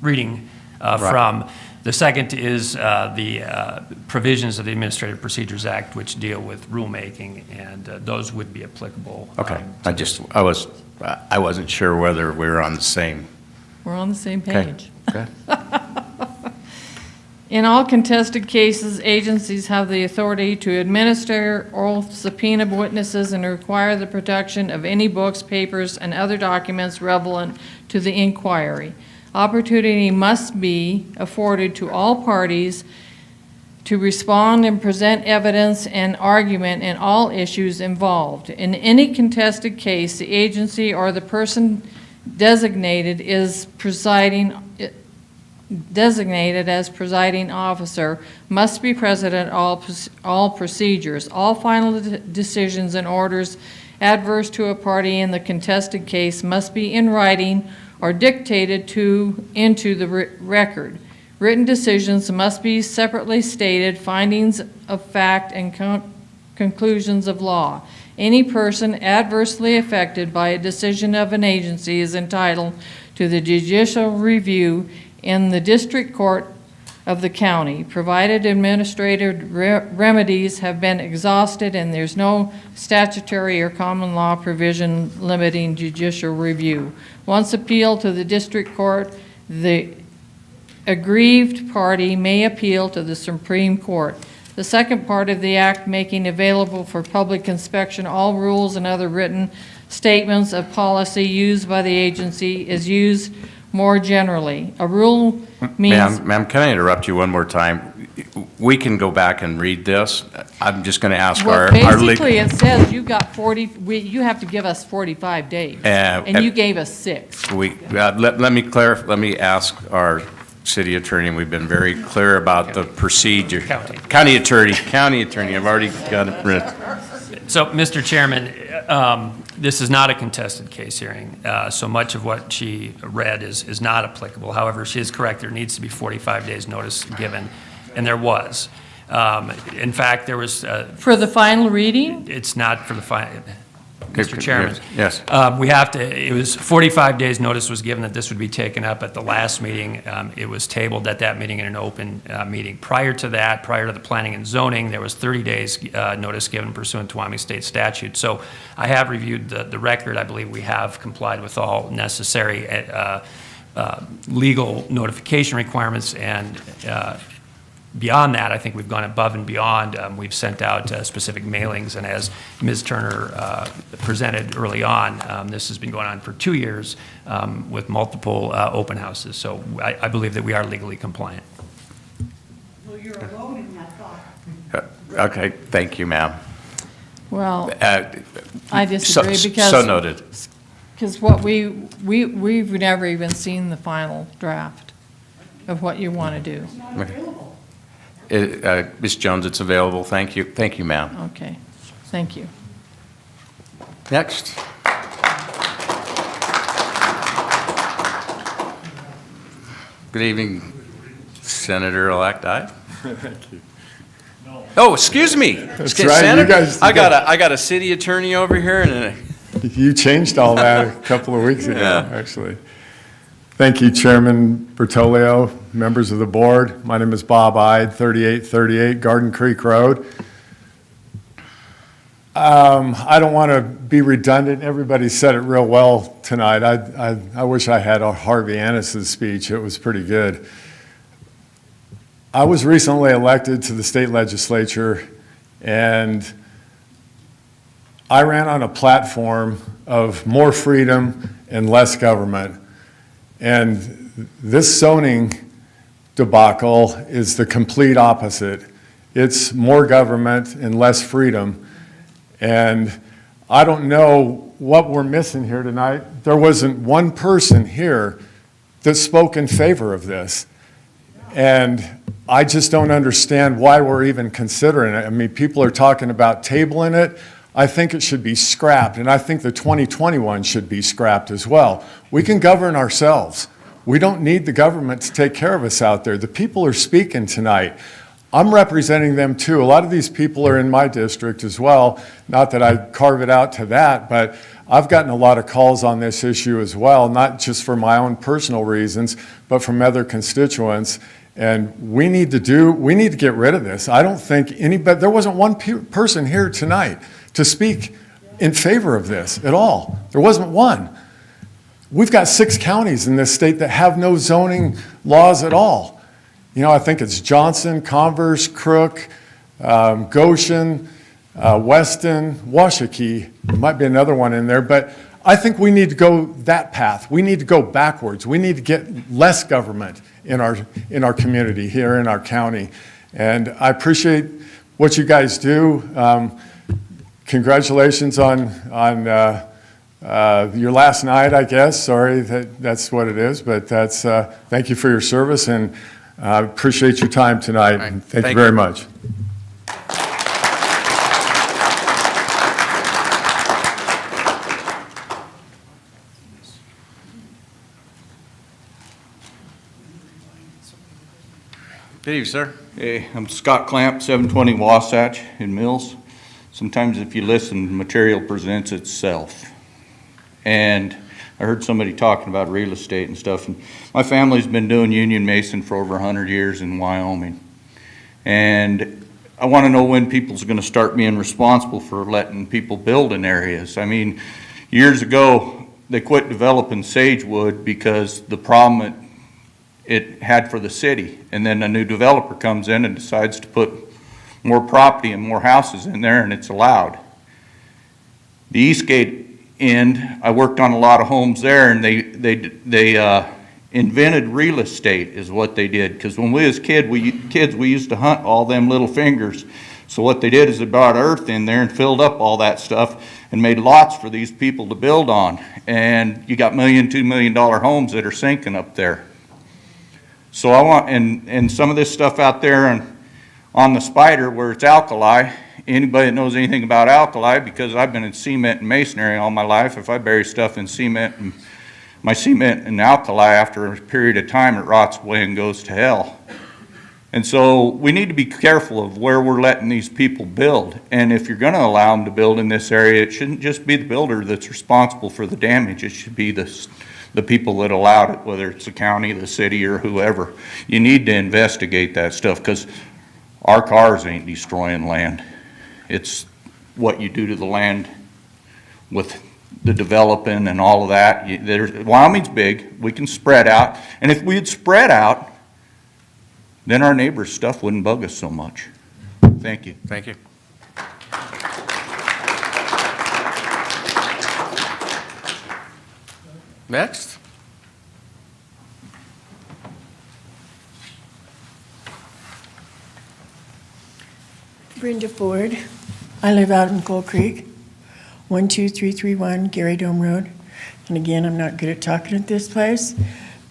reading from. The second is the provisions of the Administrative Procedures Act, which deal with rulemaking, and those would be applicable. Okay, I wasn't sure whether we were on the same. We're on the same page. Okay. In all contested cases, agencies have the authority to administer oral subpoena witnesses and require the production of any books, papers, and other documents relevant to the inquiry. Opportunity must be afforded to all parties to respond and present evidence and argument in all issues involved. In any contested case, the agency or the person designated as presiding officer must be present at all procedures. All final decisions and orders adverse to a party in the contested case must be in writing or dictated into the record. Written decisions must be separately stated, findings of fact and conclusions of law. Any person adversely affected by a decision of an agency is entitled to the judicial review in the district court of the county, provided administrative remedies have been exhausted and there's no statutory or common law provision limiting judicial review. Once appealed to the district court, the aggrieved party may appeal to the Supreme Court. The second part of the act, making available for public inspection all rules and other written statements of policy used by the agency, is used more generally. A rule means... Ma'am, can I interrupt you one more time? We can go back and read this. I'm just going to ask Well, our... basically, it says you got 40, you have to give us 45 days, and you gave us 6. Let me ask our city attorney, and we've been very clear about the procedure. County attorney, I've already got it written. So, Mr. Chairman, this is not a contested case hearing, so much of what she read is not applicable. However, she is correct, there needs to be 45 days notice given, and there was. In fact, there was... For the final reading? It's not for the final... Mr. Chairman. Yes. We have to, it was 45 days notice was given that this would be taken up at the last meeting. It was tabled at that meeting in an open meeting. Prior to that, prior to the planning and zoning, there was 30 days notice given pursuant to Wyoming state statute. So I have reviewed the record. I believe we have complied with all necessary legal notification requirements, and beyond that, I think we've gone above and beyond. We've sent out specific mailings, and as Ms. Turner presented early on, this has been going on for 2 years with multiple open houses. So I believe that we are legally compliant. Well, you're alone in that thought. Okay, thank you, ma'am. Well, I disagree because... So noted. Because what we've never even seen the final draft of what you want to do. Ms. Jones, it's available. Thank you. Thank you, ma'am. Okay, thank you. Next. Good evening, Senator-elect I. Thank you. Oh, excuse me. That's right. You guys, I got a city attorney over here, and you changed all that a couple of weeks ago, Yeah. actually. Thank you, Chairman Bertolio, members of the board. My name is Bob Ide, 3838 Garden Creek Road. I don't want to be redundant. Everybody said it real well tonight. I wish I had Harvey Annis's speech. It was pretty good. I was recently elected to the state legislature, and I ran on a platform of more freedom and less government. And this zoning debacle is the complete opposite. It's more government and less freedom. And I don't know what we're missing here tonight. There wasn't one person here that spoke in favor of this. And I just don't understand why we're even considering it. I mean, people are talking about tabling it. I think it should be scrapped, and I think the 2021 should be scrapped as well. We can govern ourselves. We don't need the government to take care of us out there. The people are speaking tonight. I'm representing them too. A lot of these people are in my district as well. Not that I carve it out to that, but I've gotten a lot of calls on this issue as well, not just for my own personal reasons, but from other constituents. And we need to get rid of this. I don't think anybody, there wasn't one person here tonight to speak in favor of this at all. There wasn't one. We've got 6 counties in this state that have no zoning laws at all. You know, I think it's Johnson, Converse, Crook, Goshen, Weston, Washakie. There might be another one in there, but I think we need to go that path. We need to go backwards. We need to get less government in our community here in our county. And I appreciate what you guys do. Congratulations on your last night, I guess. Sorry that's what it is, but that's thank you for your service, and I appreciate your time tonight. Right. Thank you very much. Good evening, sir. Hey, I'm Scott Clamp, 720 Wasatch in Mills. Sometimes if you listen, material presents itself. And I heard somebody talking about real estate and stuff. And my family's been doing union mason for over 100 years in Wyoming. And I want to know when people's going to start being responsible for letting people build in areas. I mean, years ago, they quit developing Sagewood because the problem it had for the city. And then a new developer comes in and decides to put more property and more houses in there, and it's allowed. The Eastgate end, I worked on a lot of homes there, and they invented real estate is what they did. Because when we was kids, we used to hunt all them little fingers. So what they did is they brought earth in there and filled up all that stuff and made lots for these people to build on. And you got $1 million, $2 million homes that are sinking up there. So I want, and some of this stuff out there on the Spider where it's alkali, anybody that knows anything about alkali, because I've been in cement and masonry all my life, if I bury stuff in cement, and my cement and alkali, after a period of time, it rots away and goes to hell. And so we need to be careful of where we're letting these people build. And if you're going to allow them to build in this area, it shouldn't just be the builder that's responsible for the damage. It should be the people that allowed it, whether it's the county, the city, or whoever. You need to investigate that stuff, because our cars ain't destroying land. It's what you do to the land with the developing and all of that. Wyoming's big. We can spread out. And if we'd spread out, then our neighbor's stuff wouldn't bug us so much. Thank you. Thank you. Next. Brenda Ford. I live out in Coal Creek, 12331 Gary Dome Road. And again, I'm not good at talking at this place,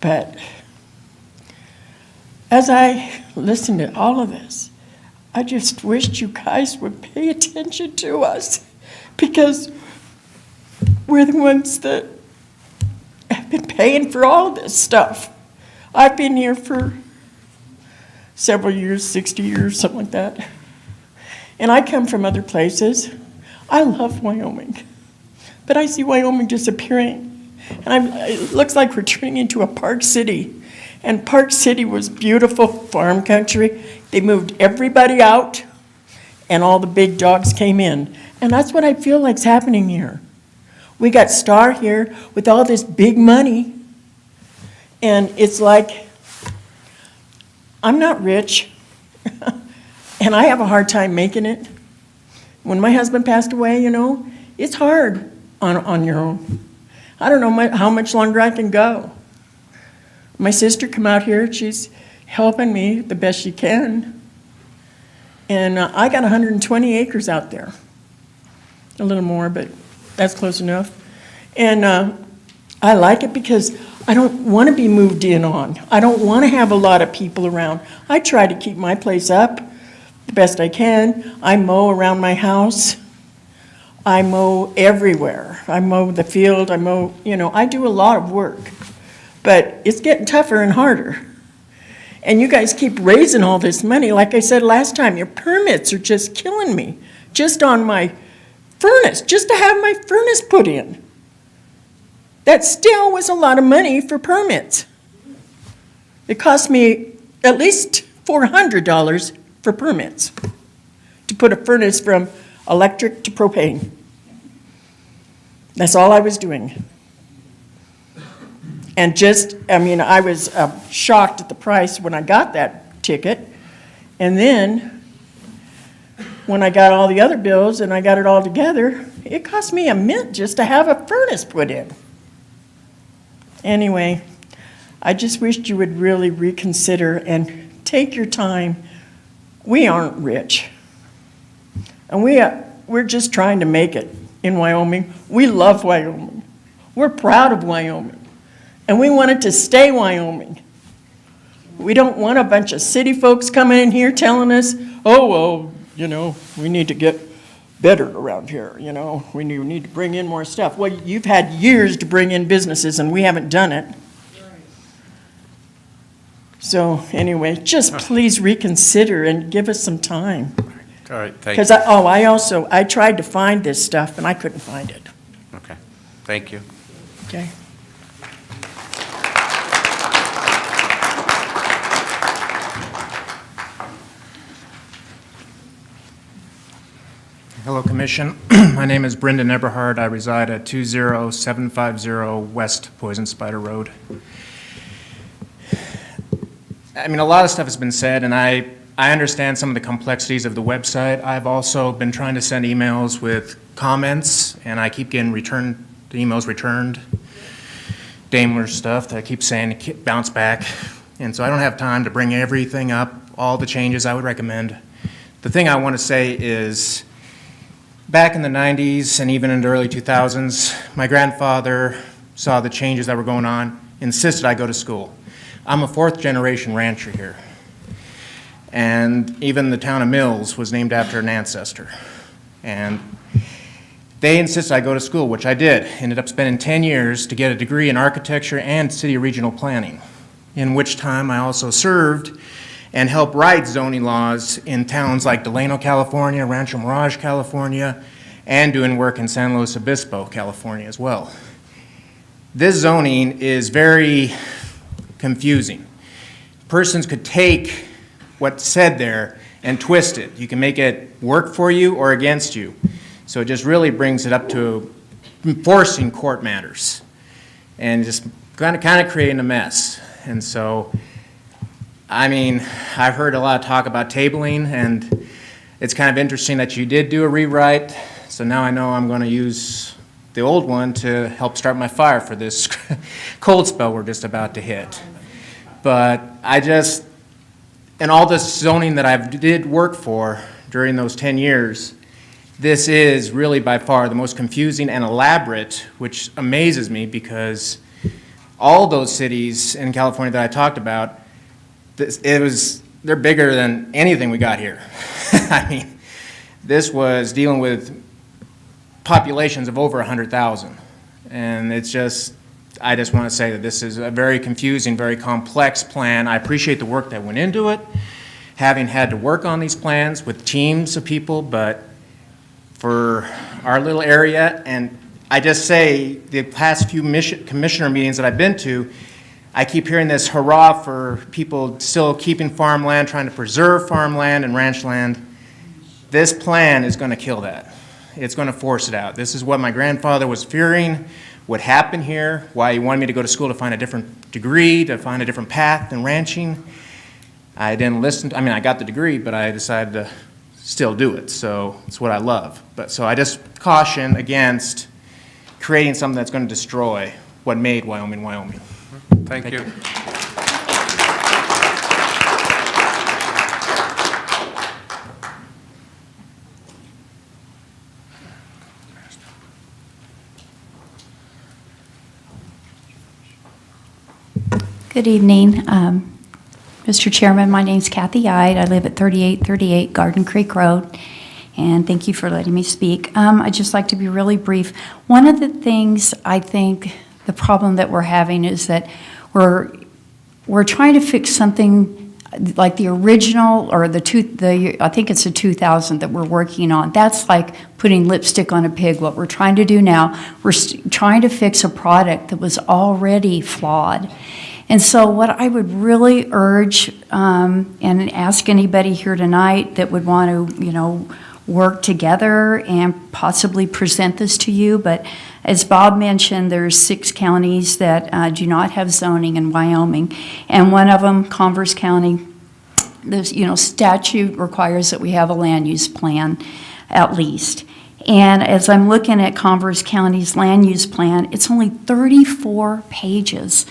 but as I listened to all of this, I just wished you guys would pay attention to us, because we're the ones that have been paying for all of this stuff. I've been here for several years, 60 years, something like that. And I come from other places. I love Wyoming, but I see Wyoming disappearing. And it looks like we're turning into a Park City. And Park City was beautiful farm country. They moved everybody out, and all the big dogs came in. And that's what I feel like's happening here. We got Star here with all this big money, and it's like, I'm not rich, and I have a hard time making it. When my husband passed away, you know, it's hard on your own. I don't know how much longer I can go. My sister come out here, she's helping me the best she can. And I got 120 acres out there. A little more, but that's close enough. And I like it because I don't want to be moved in on. I don't want to have a lot of people around. I try to keep my place up the best I can. I mow around my house. I mow everywhere. I mow the field, I mow, you know, I do a lot of work. But it's getting tougher and harder. And you guys keep raising all this money. Like I said last time, your permits are just killing me. Just on my furnace, just to have my furnace put in. That still was a lot of money for permits. It cost me at least $400 for permits to put a furnace from electric to propane. That's all I was doing. And I was shocked at the price when I got that ticket. And then, when I got all the other bills and I got it all together, it cost me a mint just to have a furnace put in. Anyway, I just wished you would really reconsider and take your time. We aren't rich. And we're just trying to make it in Wyoming. We love Wyoming. We're proud of Wyoming. And we want it to stay Wyoming. We don't want a bunch of city folks coming in here telling us, oh, well, you know, we need to get better around here, you know. We need to bring in more stuff. Well, you've had years to bring in businesses, and we haven't done it. So anyway, just please reconsider and give us some time. All right, thank you. Because I tried to find this stuff and I couldn't find it. Okay, thank you. Okay. Hello, Commission. My name is Brendan Eberhard. I reside at 20750 West Poison Spider Road. I mean, a lot of stuff has been said, and I understand some of the complexities of the website. I've also been trying to send emails with comments, and I keep getting the emails returned. Daimler stuff that I keep saying bounce back. And so I don't have time to bring everything up, all the changes I would recommend. The thing I want to say is, back in the 90s and even in the early 2000s, my grandfather saw the changes that were going on, insisted I go to school. I'm a fourth generation rancher here. And even the town of Mills was named after an ancestor. And they insisted I go to school, which I did. Ended up spending 10 years to get a degree in architecture and city regional planning, in which time I also served and helped write zoning laws in towns like Delano, California, Rancho Mirage, California, and doing work in San Luis Obispo, California as well. This zoning is very confusing. Persons could take what's said there and twist it. You can make it work for you or against you. So it just really brings it up to enforcing court matters and just kind of creating a mess. And so, I mean, I've heard a lot of talk about tabling, and it's kind of interesting that you did do a rewrite. So now I know I'm going to use the old one to help start my fire for this cold spell we're just about to hit. But and all this zoning that I did work for during those 10 years, this is really by far the most confusing and elaborate, which amazes me because all those cities in California that I talked about, they're bigger than anything we got here. I mean, this was dealing with populations of over 100,000. And I just want to say that this is a very confusing, very complex plan. I appreciate the work that went into it, having had to work on these plans with teams of people, but for our little area, and I just say the past few commissioner meetings that I've been to, I keep hearing this hurrah for people still keeping farmland, trying to preserve farmland and ranch land. This plan is going to kill that. It's going to force it out. This is what my grandfather was fearing would happen here, why he wanted me to go to school to find a different degree, to find a different path than ranching. I didn't listen. I got the degree, but I decided to still do it. So it's what I love. So I just caution against creating something that's going to destroy what made Wyoming, Wyoming. Thank you. Good evening. Mr. Chairman, my name's Kathy Ide. I live at 3838 Garden Creek Road, and thank you for letting me speak. I'd just like to be really brief. One of the things I think the problem that we're having is that we're trying to fix something like the original, or I think it's the 2000 that we're working on. That's like putting lipstick on a pig. What we're trying to do now, we're trying to fix a product that was already flawed. And so what I would really urge and ask anybody here tonight that would want to, work together and possibly present this to you, but as Bob mentioned, there's 6 counties that do not have zoning in Wyoming, and one of them, Converse County, the statute requires that we have a land use plan at least. And as I'm looking at Converse County's land use plan, it's only 34 pages.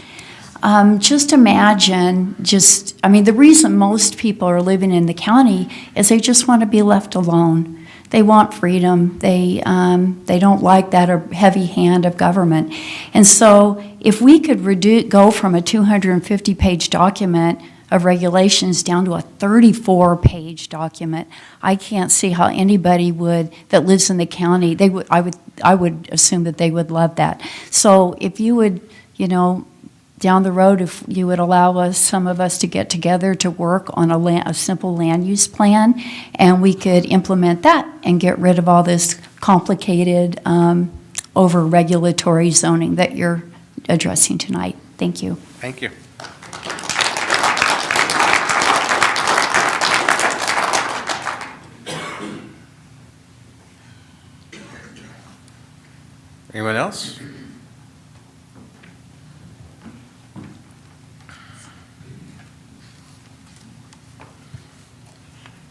Just imagine, the reason most people are living in the county is they just want to be left alone. They want freedom. They don't like that heavy hand of government. And so if we could go from a 250-page document of regulations down to a 34-page document, I can't see how anybody that lives in the county, I would assume that they would love that. So if you would, down the road, if you would allow us, some of us to get together to work on a simple land use plan, and we could implement that and get rid of all this complicated over-regulatory zoning that you're addressing tonight. Thank you. Thank you. Anyone else?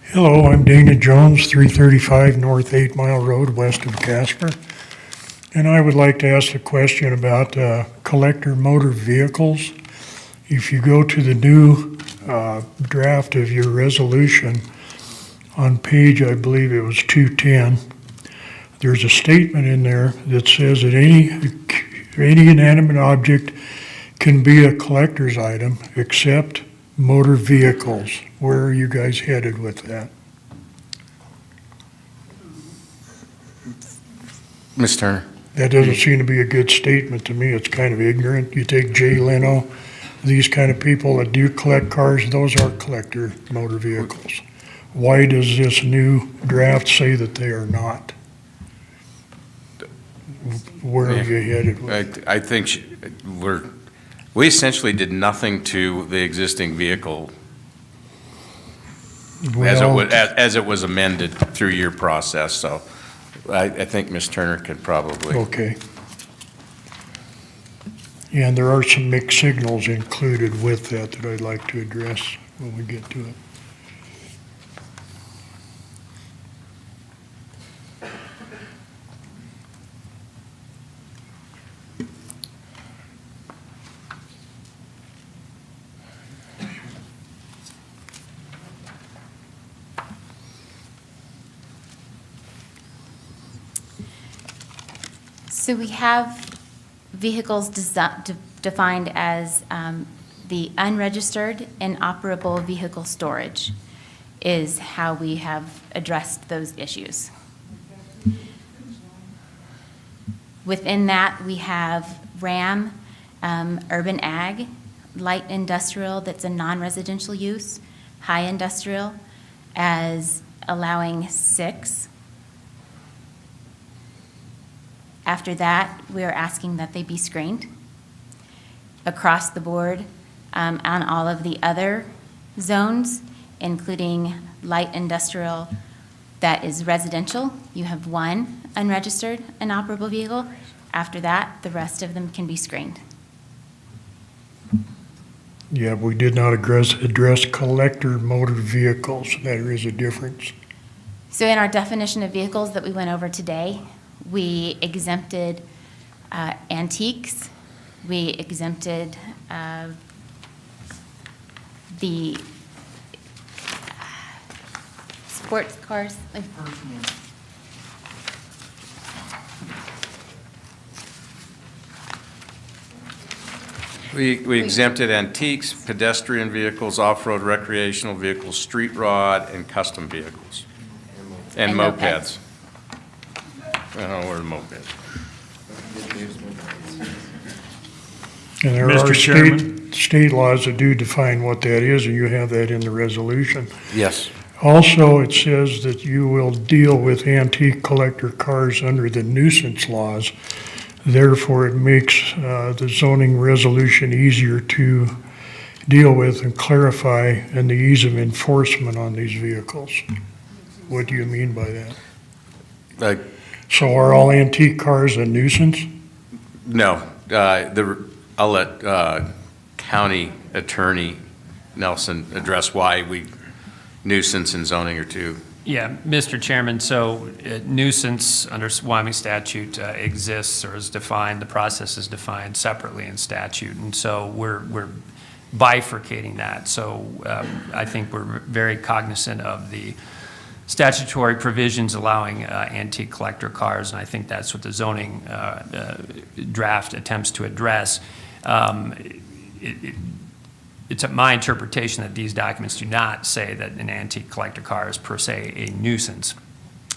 Hello, I'm Dana Jones, 335 North 8 Mile Road, west of Casper. And I would like to ask a question about collector motor vehicles. If you go to the new draft of your resolution, on page, I believe it was 210, there's a statement in there that says that any inanimate object can be a collector's item except motor vehicles. Where are you guys headed with that? Ms. Turner. That doesn't seem to be a good statement to me. It's kind of ignorant. You take Jay Leno, these kind of people that do collect cars, those are collector motor vehicles. Why does this new draft say that they are not? Where are you headed with? I think we essentially did nothing to the existing vehicle as it was amended through your process, so I think Ms. Turner could probably. Okay. Yeah, and there are some mixed signals included with that I'd like to address when we get to it. So we have vehicles defined as the unregistered and operable vehicle storage is how we have addressed those issues. Within that, we have RAM, urban ag, light industrial that's a non-residential use, high industrial as allowing 6. After that, we are asking that they be screened across the board on all of the other zones, including light industrial that is residential. You have 1 unregistered and operable vehicle. After that, the rest of them can be screened. Yeah, we did not address collector motor vehicles. There is a difference. So in our definition of vehicles that we went over today, we exempted antiques, we exempted the sports cars. We exempted antiques, pedestrian vehicles, off-road recreational vehicles, street rod, and custom vehicles. And mopeds. I don't know where the mopeds. And there are state laws that do define what that is, and you have that in the resolution. Yes. Also, it says that you will deal with antique collector cars under the nuisance laws. Therefore, it makes the zoning resolution easier to deal with and clarify, and the ease of enforcement on these vehicles. What do you mean by that? So are all antique cars a nuisance? No. I'll let County Attorney Nelson address why nuisance and zoning are two. Yeah, Mr. Chairman, so nuisance under Wyoming statute exists or is defined, the process is defined separately in statute, and so we're bifurcating that. So I think we're very cognizant of the statutory provisions allowing antique collector cars, and I think that's what the zoning draft attempts to address. It's my interpretation that these documents do not say that an antique collector car is per se a nuisance.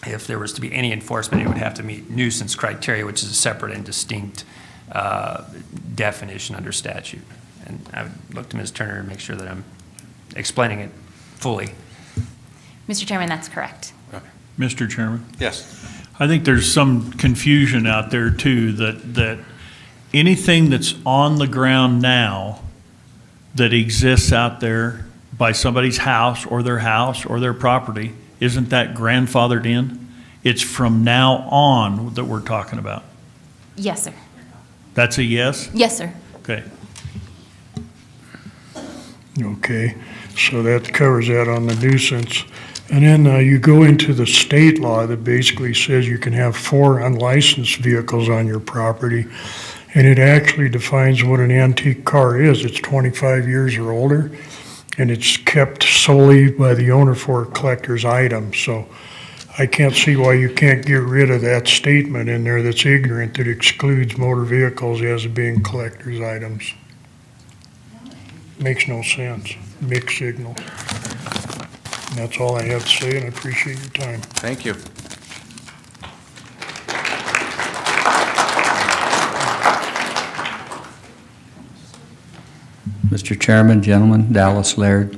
If there was to be any enforcement, it would have to meet nuisance criteria, which is a separate and distinct definition under statute. And I would look to Ms. Turner to make sure that I'm explaining it fully. Mr. Chairman, that's correct. Mr. Chairman? Yes. I think there's some confusion out there too, that anything that's on the ground now that exists out there by somebody's house or their property, isn't that grandfathered in? It's from now on that we're talking about. Yes, sir. That's a yes? Yes, sir. Okay. Okay, so that covers that on the nuisance. And then you go into the state law that basically says you can have 4 unlicensed vehicles on your property. And it actually defines what an antique car is. It's 25 years or older, and it's kept solely by the owner for a collector's item. So I can't see why you can't get rid of that statement in there that's ignorant, that excludes motor vehicles as being collector's items. Makes no sense. Mixed signals. And that's all I have to say, and I appreciate your time. Thank you. Mr. Chairman, gentlemen, Dallas Laird.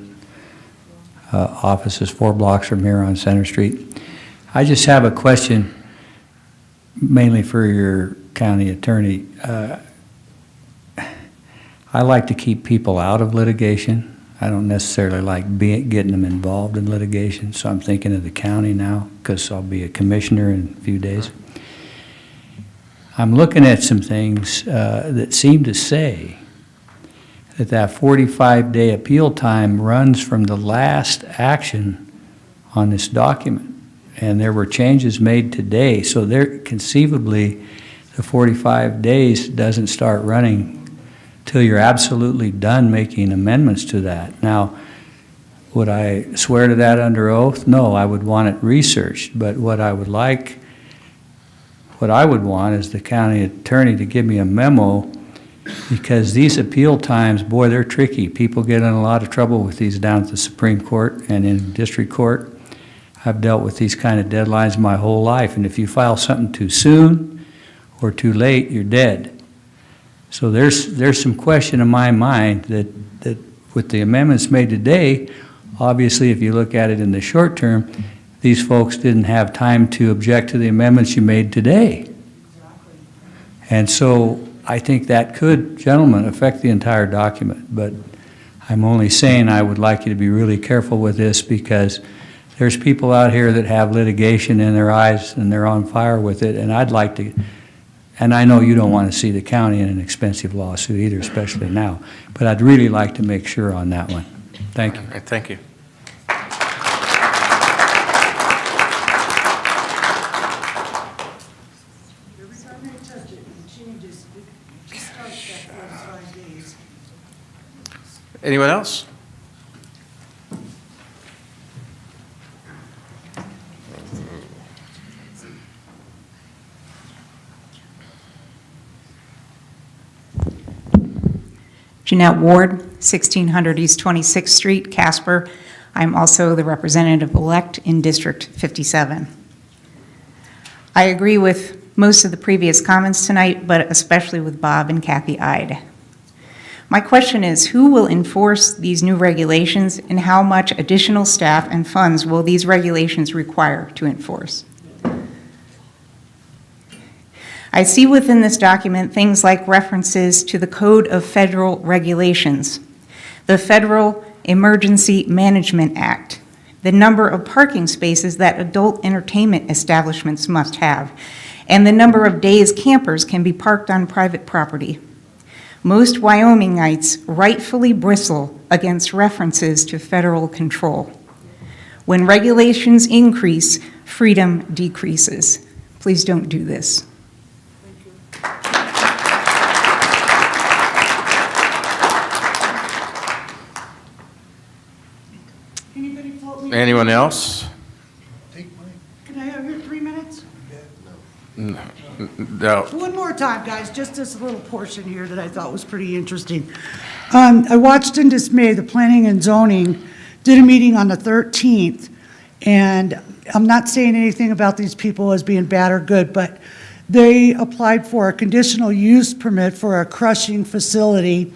Office is 4 blocks from here on Center Street. I just have a question, mainly for your county attorney. I like to keep people out of litigation. I don't necessarily like getting them involved in litigation, so I'm thinking of the county now, because I'll be a commissioner in a few days. I'm looking at some things that seem to say that 45-day appeal time runs from the last action on this document. And there were changes made today, so there conceivably the 45 days doesn't start running till you're absolutely done making amendments to that. Now, would I swear to that under oath? No, I would want it researched, but what I would want is the county attorney to give me a memo, because these appeal times, boy, they're tricky. People get in a lot of trouble with these down at the Supreme Court and in district court. I've dealt with these kind of deadlines my whole life, and if you file something too soon or too late, you're dead. So there's some question in my mind that with the amendments made today, obviously if you look at it in the short term, these folks didn't have time to object to the amendments you made today. And so I think that could, gentlemen, affect the entire document. But I'm only saying I would like you to be really careful with this, because there's people out here that have litigation in their eyes and they're on fire with it, and I'd like to, and I know you don't want to see the county in an expensive lawsuit either, especially now, but I'd really like to make sure on that one. Thank you. All right, thank you. Anyone else? Jeanette Ward, 1600 East 26th Street, Casper. I'm also the representative-elect in District 57. I agree with most of the previous comments tonight, but especially with Bob and Kathy Ide. My question is, who will enforce these new regulations, and how much additional staff and funds will these regulations require to enforce? I see within this document things like references to the Code of Federal Regulations, the Federal Emergency Management Act, the number of parking spaces that adult entertainment establishments must have, and the number of days campers can be parked on private property. Most Wyomingites rightfully bristle against references to federal control. When regulations increase, freedom decreases. Please don't do this. Anyone else? Can I have your 3 minutes? No. One more time, guys, just this little portion here that I thought was pretty interesting. I watched in dismay, the Planning and Zoning did a meeting on the 13th, and I'm not saying anything about these people as being bad or good, but They applied for a conditional use permit for a crushing facility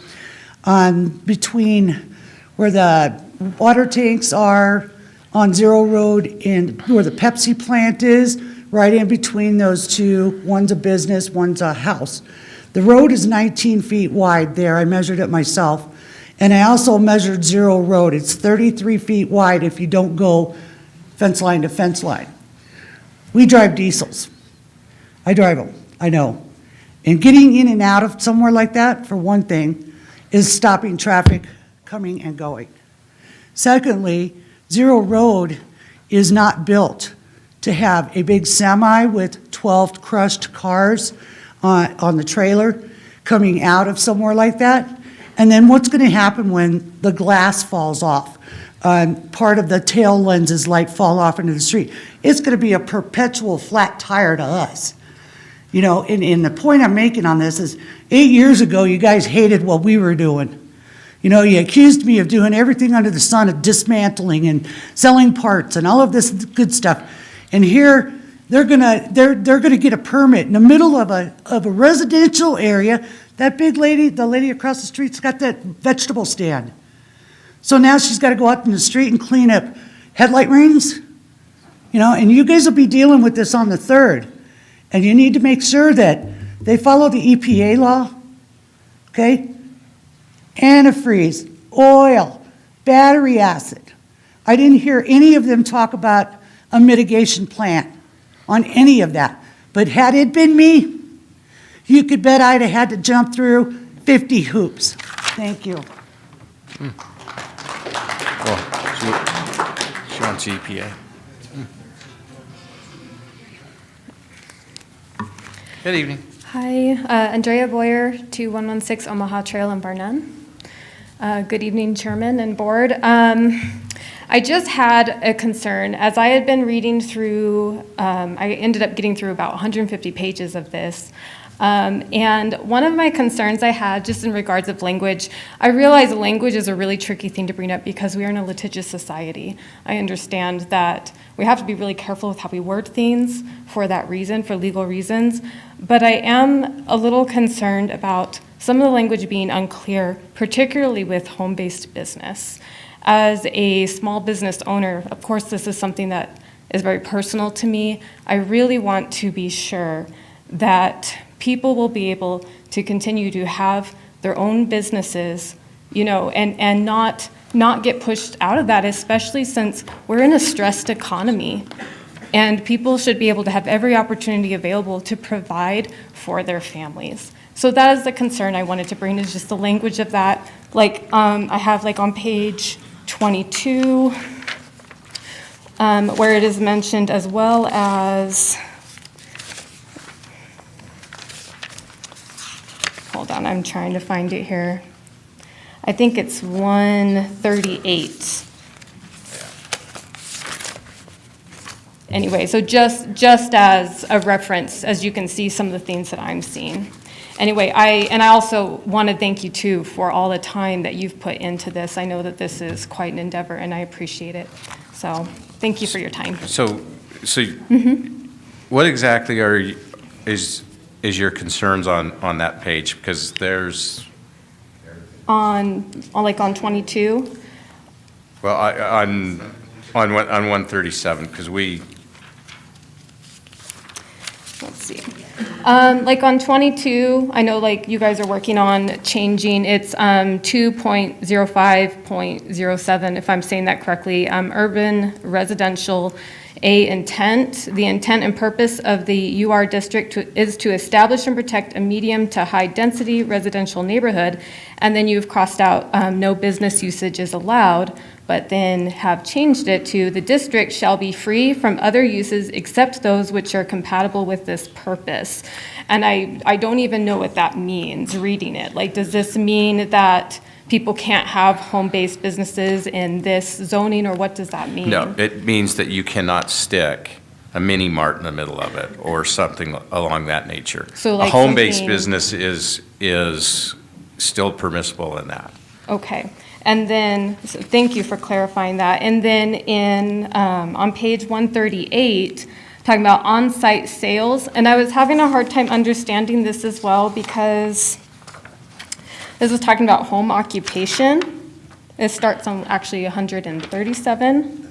on between where the water tanks are on Zero Road and where the Pepsi plant is, right in between those two. One's a business, one's a house. The road is 19 feet wide there. I measured it myself. And I also measured Zero Road. It's 33 feet wide if you don't go fence line to fence line. We drive diesels. I drive them, I know. And getting in and out of somewhere like that, for one thing, is stopping traffic coming and going. Secondly, Zero Road is not built to have a big semi with 12 crushed cars on the trailer coming out of somewhere like that. And then what's going to happen when the glass falls off? Part of the tail lenses light fall off into the street. It's going to be a perpetual flat tire to us. You know, and the point I'm making on this is 8 years ago, you guys hated what we were doing. You know, you accused me of doing everything under the sun, of dismantling and selling parts and all of this good stuff. And here, they're gonna get a permit in the middle of a residential area. That big lady, the lady across the street's got that vegetable stand. So now she's got to go out in the street and clean up headlight rings. You know, and you guys will be dealing with this on the 3rd. And you need to make sure that they follow the EPA law, okay? Antifreeze, oil, battery acid. I didn't hear any of them talk about a mitigation plan on any of that. But had it been me, you could bet I'd have had to jump through 50 hoops. Thank you. Well, she wants EPA. Good evening. Hi, Andrea Boyer, 2116 Omaha Trail in Barnum. Good evening, Chairman and Board. I just had a concern. As I had been reading through, I ended up getting through about 150 pages of this. And one of my concerns I had, just in regards of language, I realize language is a really tricky thing to bring up because we are in a litigious society. I understand that we have to be really careful with how we word things for that reason, for legal reasons. But I am a little concerned about some of the language being unclear, particularly with home-based business. As a small business owner, of course, this is something that is very personal to me. I really want to be sure that people will be able to continue to have their own businesses, you know, and not get pushed out of that, especially since we're in a stressed economy. And people should be able to have every opportunity available to provide for their families. So that is the concern I wanted to bring, is just the language of that. Like, I have like on page 22, where it is mentioned, as well as, hold on, I'm trying to find it here. I think it's 138. Anyway, so just as a reference, as you can see some of the things that I'm seeing. Anyway, I also want to thank you too for all the time that you've put into this. I know that this is quite an endeavor and I appreciate it. So thank you for your time. So what exactly is your concerns on that page? Because there's on 22? Well, on 137, because let's see. Like on 22, I know like you guys are working on changing, it's 2.05.07, if I'm saying that correctly, urban residential A intent. The intent and purpose of the UR district is to establish and protect a medium to high density residential neighborhood. And then you've crossed out no business usage is allowed, but then have changed it to the district shall be free from other uses except those which are compatible with this purpose. And I don't even know what that means reading it. Like, does this mean that people can't have home-based businesses in this zoning, or what does that mean? No, it means that you cannot stick a mini mart in the middle of it or something along that nature. So like a home-based something- business is still permissible in that. Okay. And then, so thank you for clarifying that. And then on page 138, talking about on-site sales. And I was having a hard time understanding this as well because this was talking about home occupation. It starts on actually 137.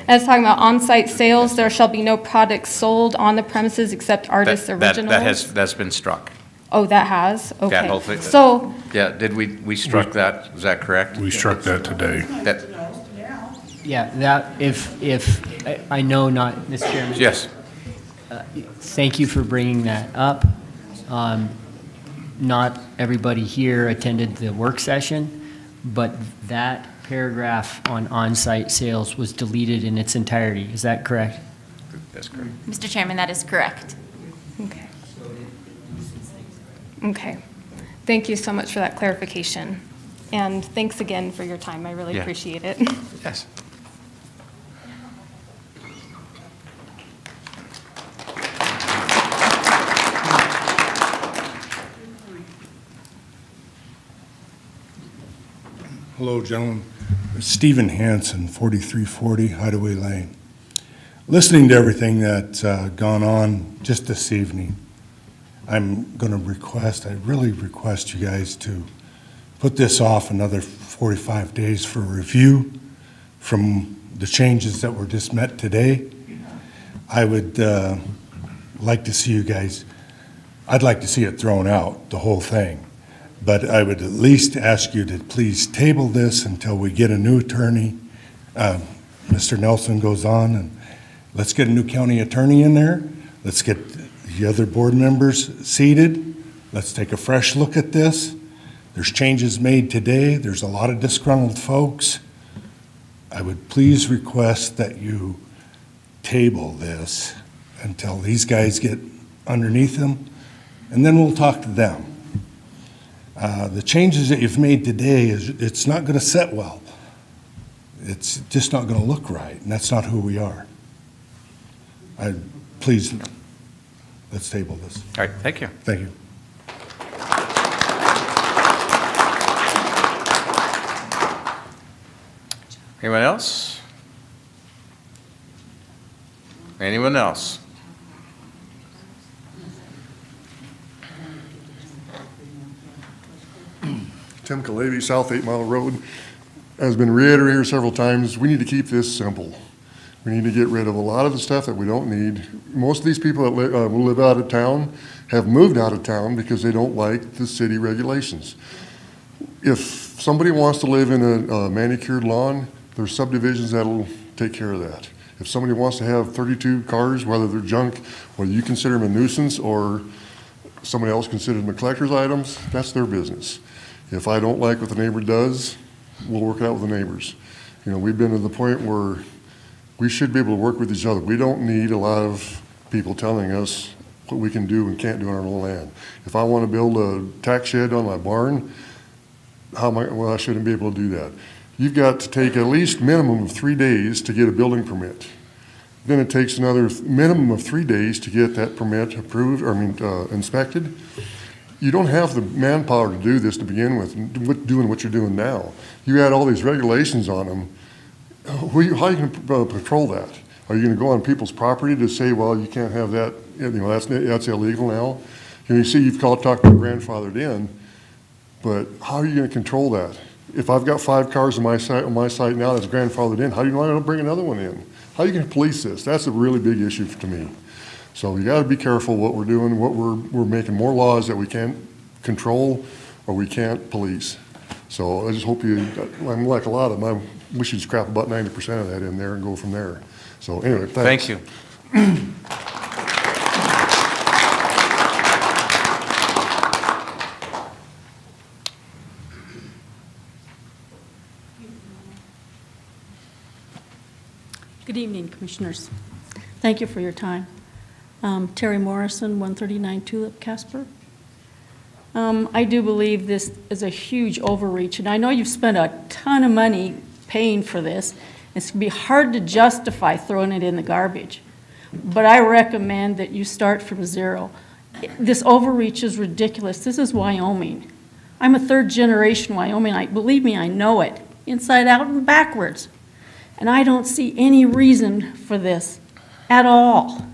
And it's talking about on-site sales. There shall be no products sold on the premises except artists' originals. That's been struck. Oh, that has? That Okay. whole thing. So, Yeah, we struck that, is that correct? We struck that today. That, Yeah, that, I know not, Mr. Chairman. yes. Thank you for bringing that up. Not everybody here attended the work session, but that paragraph on on-site sales was deleted in its entirety. Is that correct? That's correct. Mr. Chairman, that is correct. okay. Okay. Thank you so much for that clarification. And thanks again for your time. I really Yeah. appreciate it. Yes. Hello, gentlemen. Stephen Hansen, 4340 Hideaway Lane. Listening to everything that's gone on just this evening, I'm going to request, I really request you guys to put this off another 45 days for review from the changes that were just met today. I would like to see you guys, I'd like to see it thrown out, the whole thing. But I would at least ask you to please table this until we get a new attorney. Mr. Nelson goes on, and let's get a new county attorney in there. Let's get the other board members seated. Let's take a fresh look at this. There's changes made today. There's a lot of disgruntled folks. I would please request that you table this until these guys get underneath them, and then we'll talk to them. The changes that you've made today, it's not going to set well. It's just not going to look right, and that's not who we are. Please, let's table this. All right, thank you. Thank you. Anyone else? Anyone else? Tim Kalavy, South 8 Mile Road. Has been reiterated here several times, we need to keep this simple. We need to get rid of a lot of the stuff that we don't need. Most of these people that live out of town have moved out of town because they don't like the city regulations. If somebody wants to live in a manicured lawn, there's subdivisions that'll take care of that. If somebody wants to have 32 cars, whether they're junk, whether you consider them a nuisance or somebody else considers them collector's items, that's their business. If I don't like what the neighbor does, we'll work it out with the neighbors. You know, we've been to the point where we should be able to work with each other. We don't need a lot of people telling us what we can do and can't do on our own land. If I want to build a tack shed on my barn, well, I shouldn't be able to do that. You've got to take at least minimum of 3 days to get a building permit. Then it takes another minimum of 3 days to get that permit approved, inspected. You don't have the manpower to do this to begin with, doing what you're doing now. You add all these regulations on them. How are you going to patrol that? Are you going to go on people's property to say, well, you can't have that, you know, that's illegal now? You see, you've talked about grandfathered in, but how are you going to control that? If I've got 5 cars on my site now that's grandfathered in, how do you know I don't bring another one in? How are you going to police this? That's a really big issue to me. So you got to be careful what we're doing, what we're making more laws that we can't control or we can't police. So I just hope I'm like a lot of them, we should scrap about 90% of that in there and go from there. So anyway, thanks. Thank you. Good evening, Commissioners. Thank you for your time. Terry Morrison, 139 Tulip, Casper. I do believe this is a huge overreach, and I know you've spent a ton of money paying for this. It's going to be hard to justify throwing it in the garbage, but I recommend that you start from zero. This overreach is ridiculous. This is Wyoming. I'm a third-generation Wyoming. Believe me, I know it, inside out and backwards. And I don't see any reason for this at all.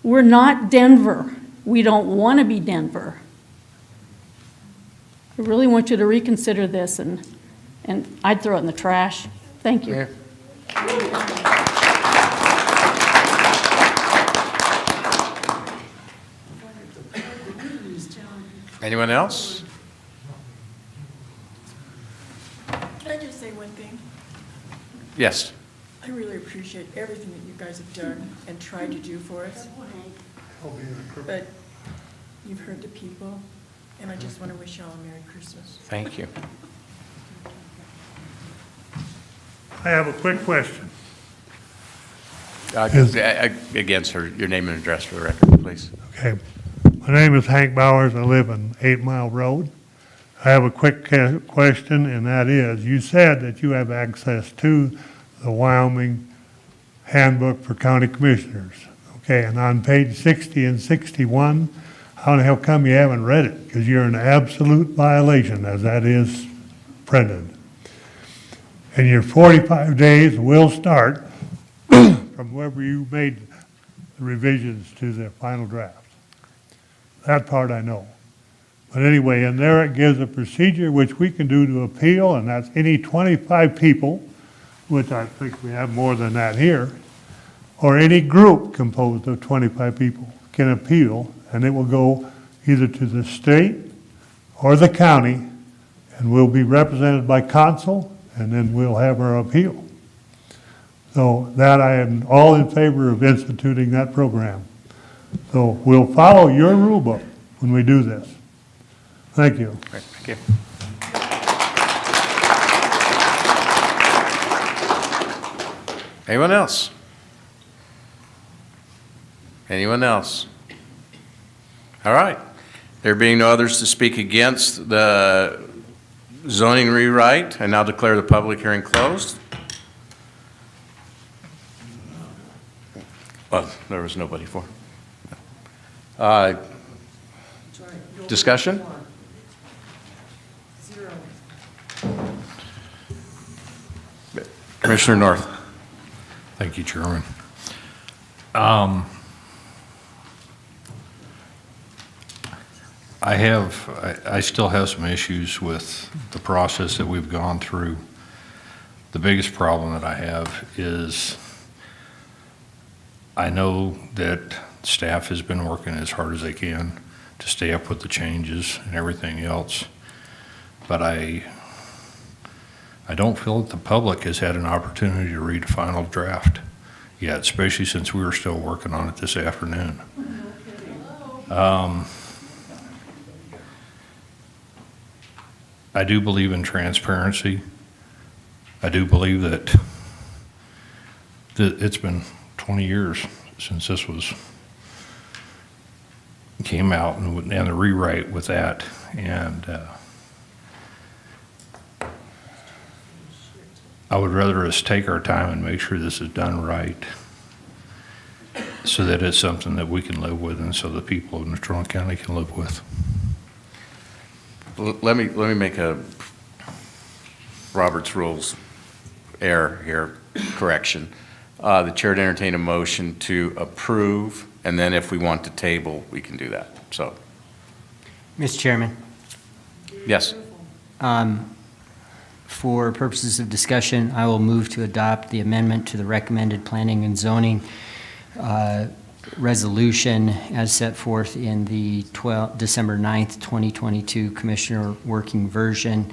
We're not Denver. We don't want to be Denver. I really want you to reconsider this, and I'd throw it in the trash. Thank you. Anyone else? Can I just say one thing? Yes. I really appreciate everything that you guys have done and tried to do for us. But you've heard the people, and I just want to wish y'all a Merry Christmas. Thank you. I have a quick question. Again, sir, your name and address for the record, please. Okay. My name is Hank Bowers. I live on 8 Mile Road. I have a quick question, and that is, you said that you have access to the Wyoming Handbook for County Commissioners. Okay, and on page 60 and 61, how the hell come you haven't read it? Because you're in absolute violation as that is printed. And your 45 days will start from wherever you made the revisions to the final draft. That part I know. But anyway, in there it gives a procedure which we can do to appeal, and that's any 25 people, which I think we have more than that here, or any group composed of 25 people can appeal, and it will go either to the state or the county, and we'll be represented by counsel, and then we'll have our appeal. So that I am all in favor of instituting that program. So we'll follow your rule book when we do this. Thank you. Great, thank you. Anyone else? Anyone else? All right. There being no others to speak against the zoning rewrite, I now declare the public hearing closed. Well, there was nobody for. Discussion? Commissioner North. Thank you, Chairman. I still have some issues with the process that we've gone through. The biggest problem that I have is I know that staff has been working as hard as they can to stay up with the changes and everything else, but I don't feel that the public has had an opportunity to read a final draft yet, especially since we were still working on it this afternoon. I do believe in transparency. I do believe that it's been 20 years since this came out, and the rewrite with that, and I would rather us take our time and make sure this is done right, so that it's something that we can live with, and so the people of Natrona County can live with. Let me make a Robert's Rules error here, correction. The chair to entertain a motion to approve, and then if we want to table, we can do that. So, Mr. Chairman. yes. For purposes of discussion, I will move to adopt the amendment to the recommended planning and zoning resolution as set forth in the December 9th, 2022 Commissioner Working Version,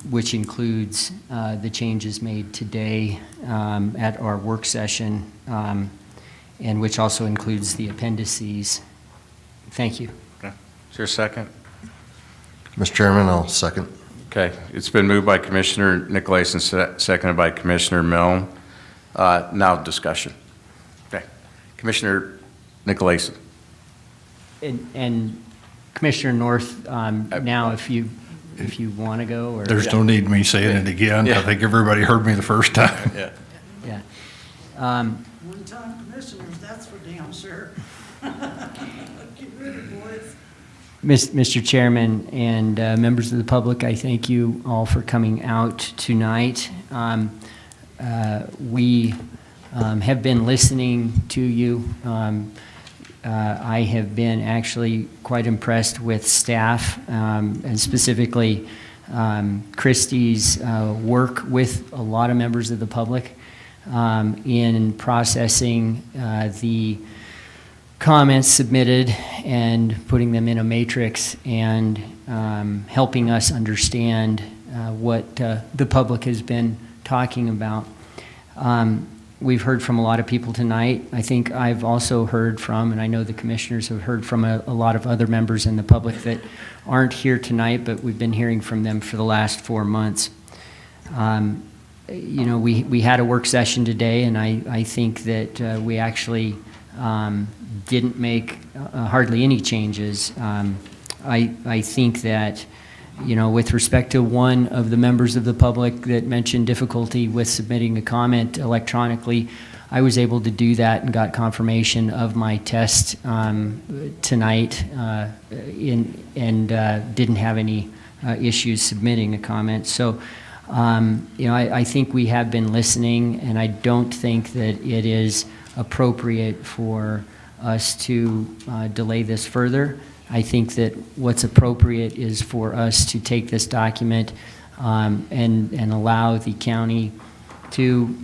which includes the changes made today at our work session, and which also includes the appendices. Thank you. Okay. Is there a second? Mr. Chairman, I'll second. Okay. It's been moved by Commissioner Nicolason, seconded by Commissioner Milne. Now discussion. Okay. Commissioner Nicolason. And Commissioner North, now if you want to go, or There's no need me saying it again. Yeah. I think everybody heard me the first time. Yeah. yeah. One-time commissioners, that's for damn sure. Get rid of boys. Mr. Chairman and members of the public, I thank you all for coming out tonight. We have been listening to you. I have been actually quite impressed with staff, and specifically Christie's work with a lot of members of the public in processing the comments submitted and putting them in a matrix and helping us understand what the public has been talking about. We've heard from a lot of people tonight. I think I've also heard from, and I know the commissioners have heard from a lot of other members in the public that aren't here tonight, but we've been hearing from them for the last 4 months. You know, we had a work session today, and I think that we actually didn't make hardly any changes. I think that, you know, with respect to one of the members of the public that mentioned difficulty with submitting a comment electronically, I was able to do that and got confirmation of my test tonight and didn't have any issues submitting a comment. So, you know, I think we have been listening, and I don't think that it is appropriate for us to delay this further. I think that what's appropriate is for us to take this document and allow the county to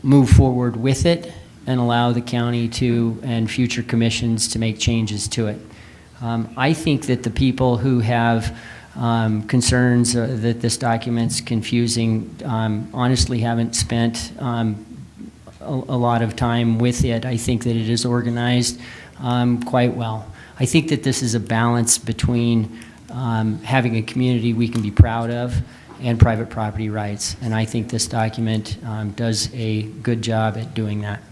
move forward with it and allow the county to and future commissions to make changes to it. I think that the people who have concerns that this document's confusing honestly haven't spent a lot of time with it. I think that it is organized quite well. I think that this is a balance between having a community we can be proud of and private property rights, and I think this document does a good job at doing that.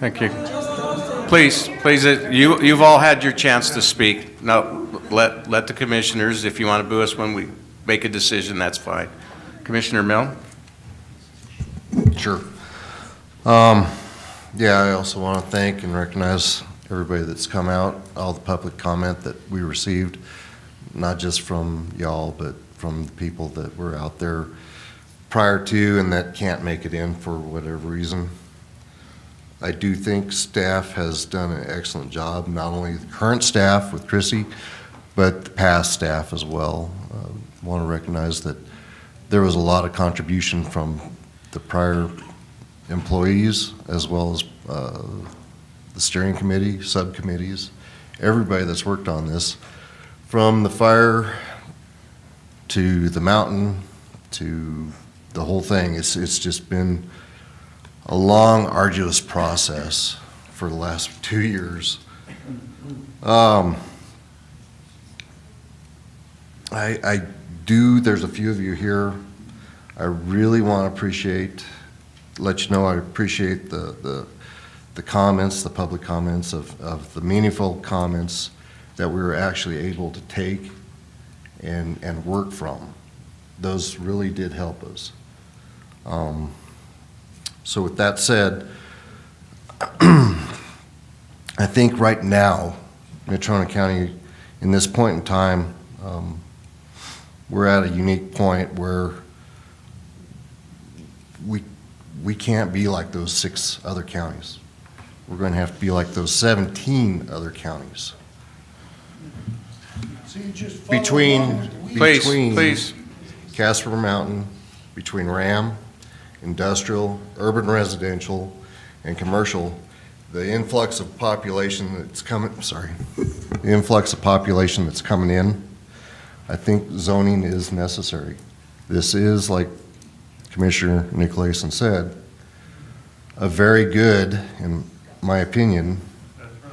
Thank you. Please, you've all had your chance to speak. Now, let the commissioners, if you want to boo us when we make a decision, that's fine. Commissioner Milne? Sure. Yeah, I also want to thank and recognize everybody that's come out, all the public comment that we received, not just from y'all, but from the people that were out there prior to and that can't make it in for whatever reason. I do think staff has done an excellent job, not only the current staff with Chrissy, but the past staff as well. I want to recognize that there was a lot of contribution from the prior employees as well as the steering committee, subcommittees, everybody that's worked on this, from the fire to the mountain to the whole thing. It's just been a long, arduous process for the last 2 years. There's a few of you here. I really want to let you know I appreciate the comments, the public comments of the meaningful comments that we were actually able to take and work from. Those really did help us. So with that said, I think right now, Natrona County, in this point in time, we're at a unique point where we can't be like those 6 other counties. We're going to have to be like those 17 other counties. Between Casper Mountain, between RAM, industrial, urban residential, and commercial, the influx of population that's coming, in, I think zoning is necessary. This is, like Commissioner Nicolason said, a very good, in my opinion,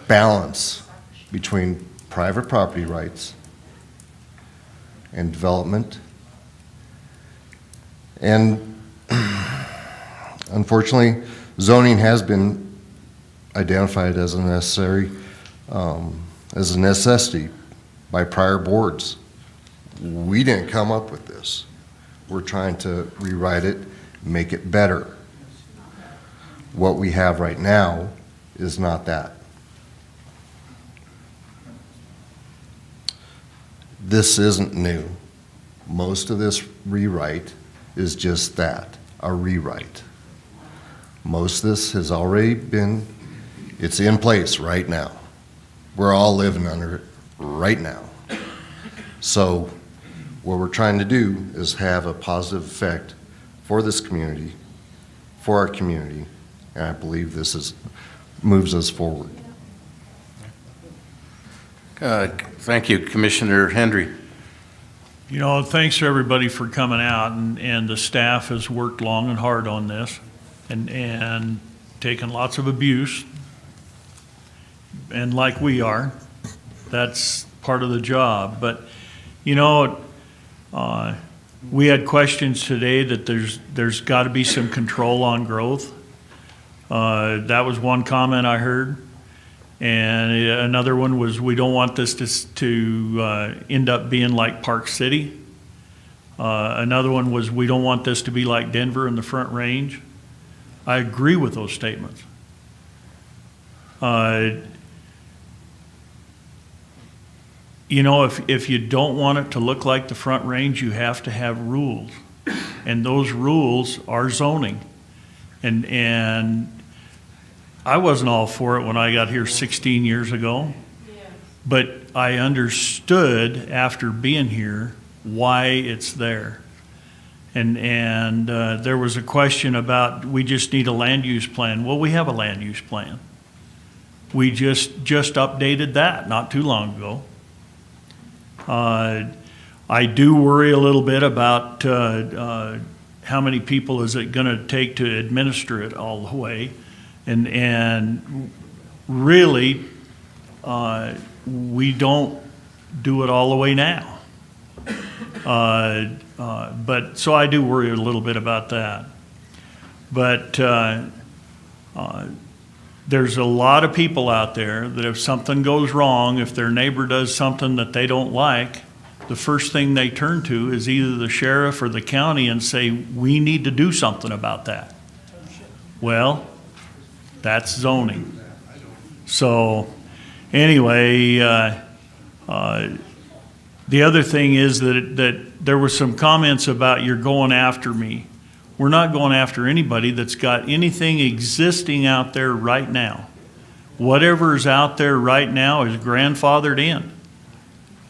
balance between private property rights and development. And unfortunately, zoning has been identified as a necessity by prior boards. We didn't come up with this. We're trying to rewrite it, make it better. What we have right now is not that. this isn't new. Most of this rewrite is just that, a rewrite. Most of this has already been, it's in place right now. We're all living under it right now. So what we're trying to do is have a positive effect for this community, for our community, and I believe this moves us forward. Thank you, Commissioner Hendry. You know, thanks to everybody for coming out, and the staff has worked long and hard on this and taken lots of abuse. And like we are, that's part of the job. But, you know, we had questions today that there's got to be some control on growth. That was one comment I heard. And another one was, we don't want this to end up being like Park City. Another one was, we don't want this to be like Denver in the Front Range. I agree with those statements. You know, if you don't want it to look like the Front Range, you have to have rules. And those rules are zoning. And I wasn't all for it when I got here 16 years ago, but I understood after being here why it's there. And there was a question about, we just need a land use plan. Well, we have a land use plan. We just updated that not too long ago. I do worry a little bit about how many people is it going to take to administer it all the way. And really, we don't do it all the way now. But so I do worry a little bit about that. But there's a lot of people out there that if something goes wrong, if their neighbor does something that they don't like, the first thing they turn to is either the sheriff or the county and say, we need to do something about that. Well, that's zoning. So anyway, the other thing is that there were some comments about you're going after me. We're not going after anybody that's got anything existing out there right now. Whatever's out there right now is grandfathered in.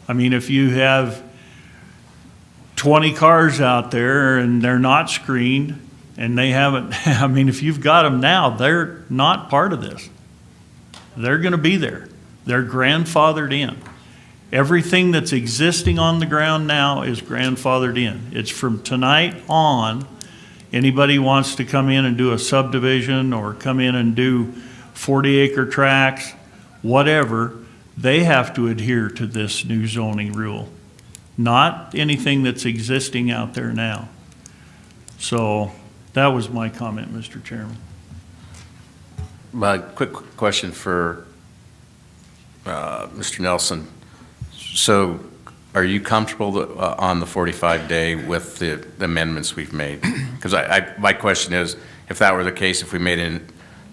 I mean, if you have 20 cars out there and they're not screened, and they haven't, I mean, if you've got them now, they're not part of this. They're going to be there. They're grandfathered in. Everything that's existing on the ground now is grandfathered in. It's from tonight on. Anybody wants to come in and do a subdivision or come in and do 40-acre tracts, whatever, they have to adhere to this new zoning rule, not anything that's existing out there now. So that was my comment, Mr. Chairman. My quick question for Mr. Nelson. So are you comfortable on the 45-day with the amendments we've made? Because my question is, if that were the case, if we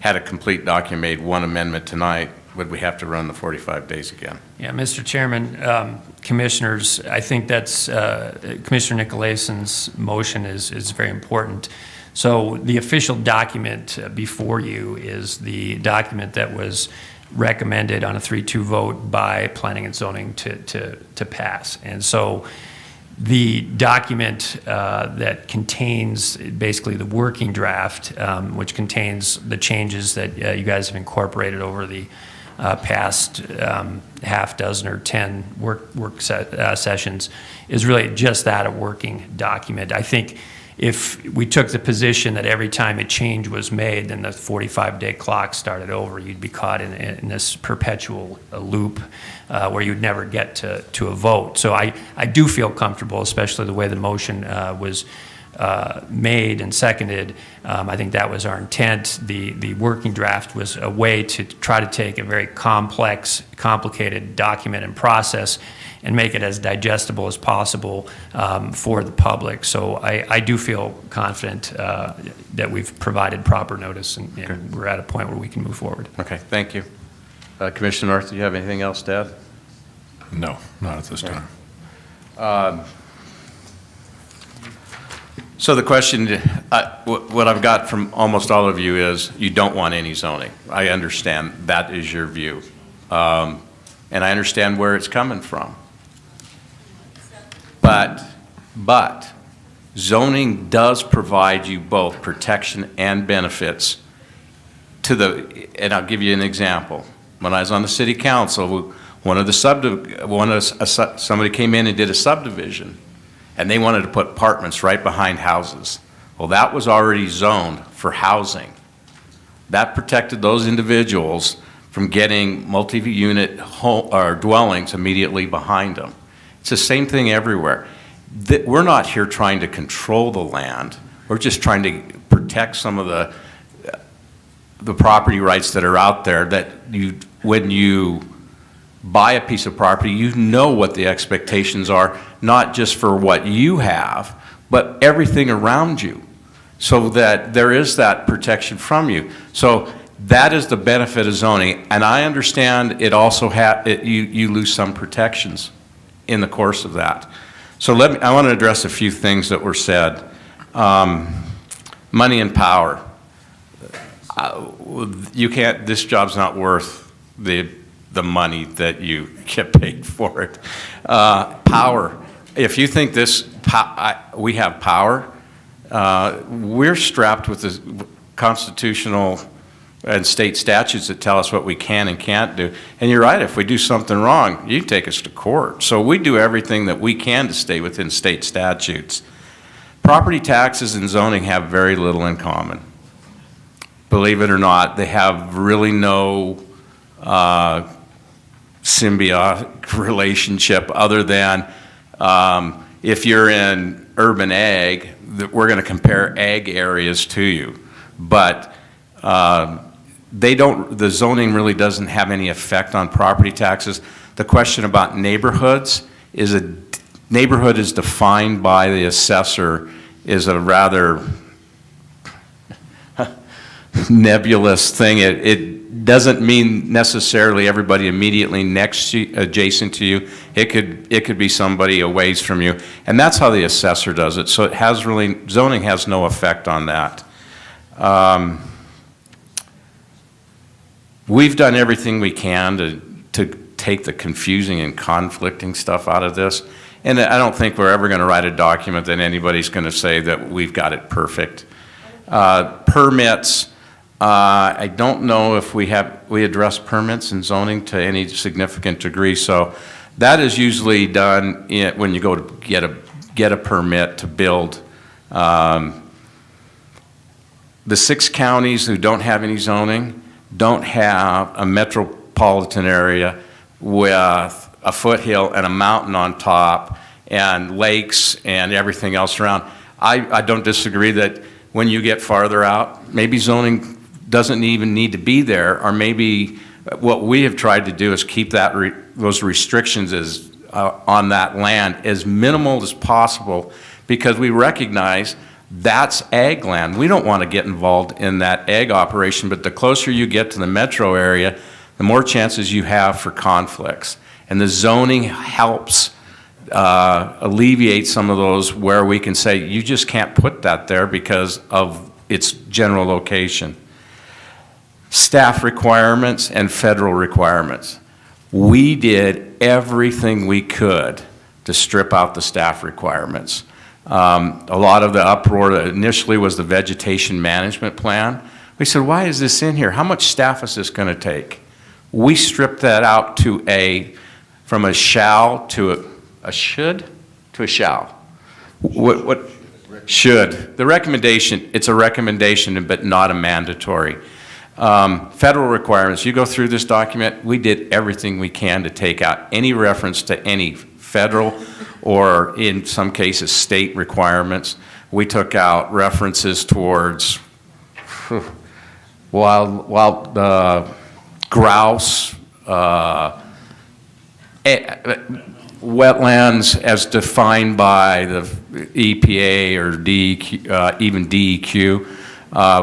had a complete document, made one amendment tonight, would we have to run the 45 days again? Yeah, Mr. Chairman, Commissioners, I think that's Commissioner Nicolasen's motion is very important. So the official document before you is the document that was recommended on a 3-2 vote by Planning and Zoning to pass. And so the document that contains basically the working draft, which contains the changes that you guys have incorporated over the past half dozen or 10 work sessions, is really just that, a working document. I think if we took the position that every time a change was made, then the 45-day clock started over, you'd be caught in this perpetual loop where you'd never get to a vote. So I do feel comfortable, especially the way the motion was made and seconded. I think that was our intent. The working draft was a way to try to take a very complex, complicated document and process and make it as digestible as possible for the public. So I do feel confident that we've provided proper notice and we're at a point where we can move forward. Okay, thank you. Commissioner North, do you have anything else to add? No, not at this time. So the question, what I've got from almost all of you is, you don't want any zoning. I understand that is your view. And I understand where it's coming from. But zoning does provide you both protection and benefits to the, and I'll give you an example. When I was on the city council, somebody came in and did a subdivision, and they wanted to put apartments right behind houses. Well, that was already zoned for housing. That protected those individuals from getting multi-unit or dwellings immediately behind them. It's the same thing everywhere. We're not here trying to control the land. We're just trying to protect some of the property rights that are out there, that when you buy a piece of property, you know what the expectations are, not just for what you have, but everything around you, so that there is that protection from you. So that is the benefit of zoning, and I understand it also you lose some protections in the course of that. So I want to address a few things that were said. Money and power. You can't, this job's not worth the money that you get paid for it. Power. If you think we have power, we're strapped with the constitutional and state statutes that tell us what we can and can't do. And you're right, if we do something wrong, you take us to court. So we do everything that we can to stay within state statutes. Property taxes and zoning have very little in common. Believe it or not, they have really no symbiotic relationship, other than if you're in urban ag, we're going to compare ag areas to you. But the zoning really doesn't have any effect on property taxes. The question about neighborhoods is, a neighborhood is defined by the assessor, is a rather nebulous thing. It doesn't mean necessarily everybody immediately adjacent to you. It could be somebody a ways from you, and that's how the assessor does it. So zoning has no effect on that. We've done everything we can to take the confusing and conflicting stuff out of this, and I don't think we're ever going to write a document that anybody's going to say that we've got it perfect. Permits. I don't know if we address permits and zoning to any significant degree. So that is usually done when you go to get a permit to build. The 6 counties who don't have any zoning don't have a metropolitan area with a foothill and a mountain on top and lakes and everything else around. I don't disagree that when you get farther out, maybe zoning doesn't even need to be there, or maybe what we have tried to do is keep those restrictions on that land as minimal as possible, because we recognize that's ag land. We don't want to get involved in that ag operation, but the closer you get to the metro area, the more chances you have for conflicts. And the zoning helps alleviate some of those, where we can say, you just can't put that there because of its general location. Staff requirements and federal requirements. We did everything we could to strip out the staff requirements. A lot of the uproar initially was the vegetation management plan. We said, why is this in here? How much staff is this going to take? We stripped that out from a shall to a should to a shall. What should? The recommendation, it's a recommendation, but not a mandatory. Federal requirements, you go through this document, we did everything we can to take out any reference to any federal or, in some cases, state requirements. We took out references towards wild grouse, wetlands as defined by the EPA or DEQ, even DEQ.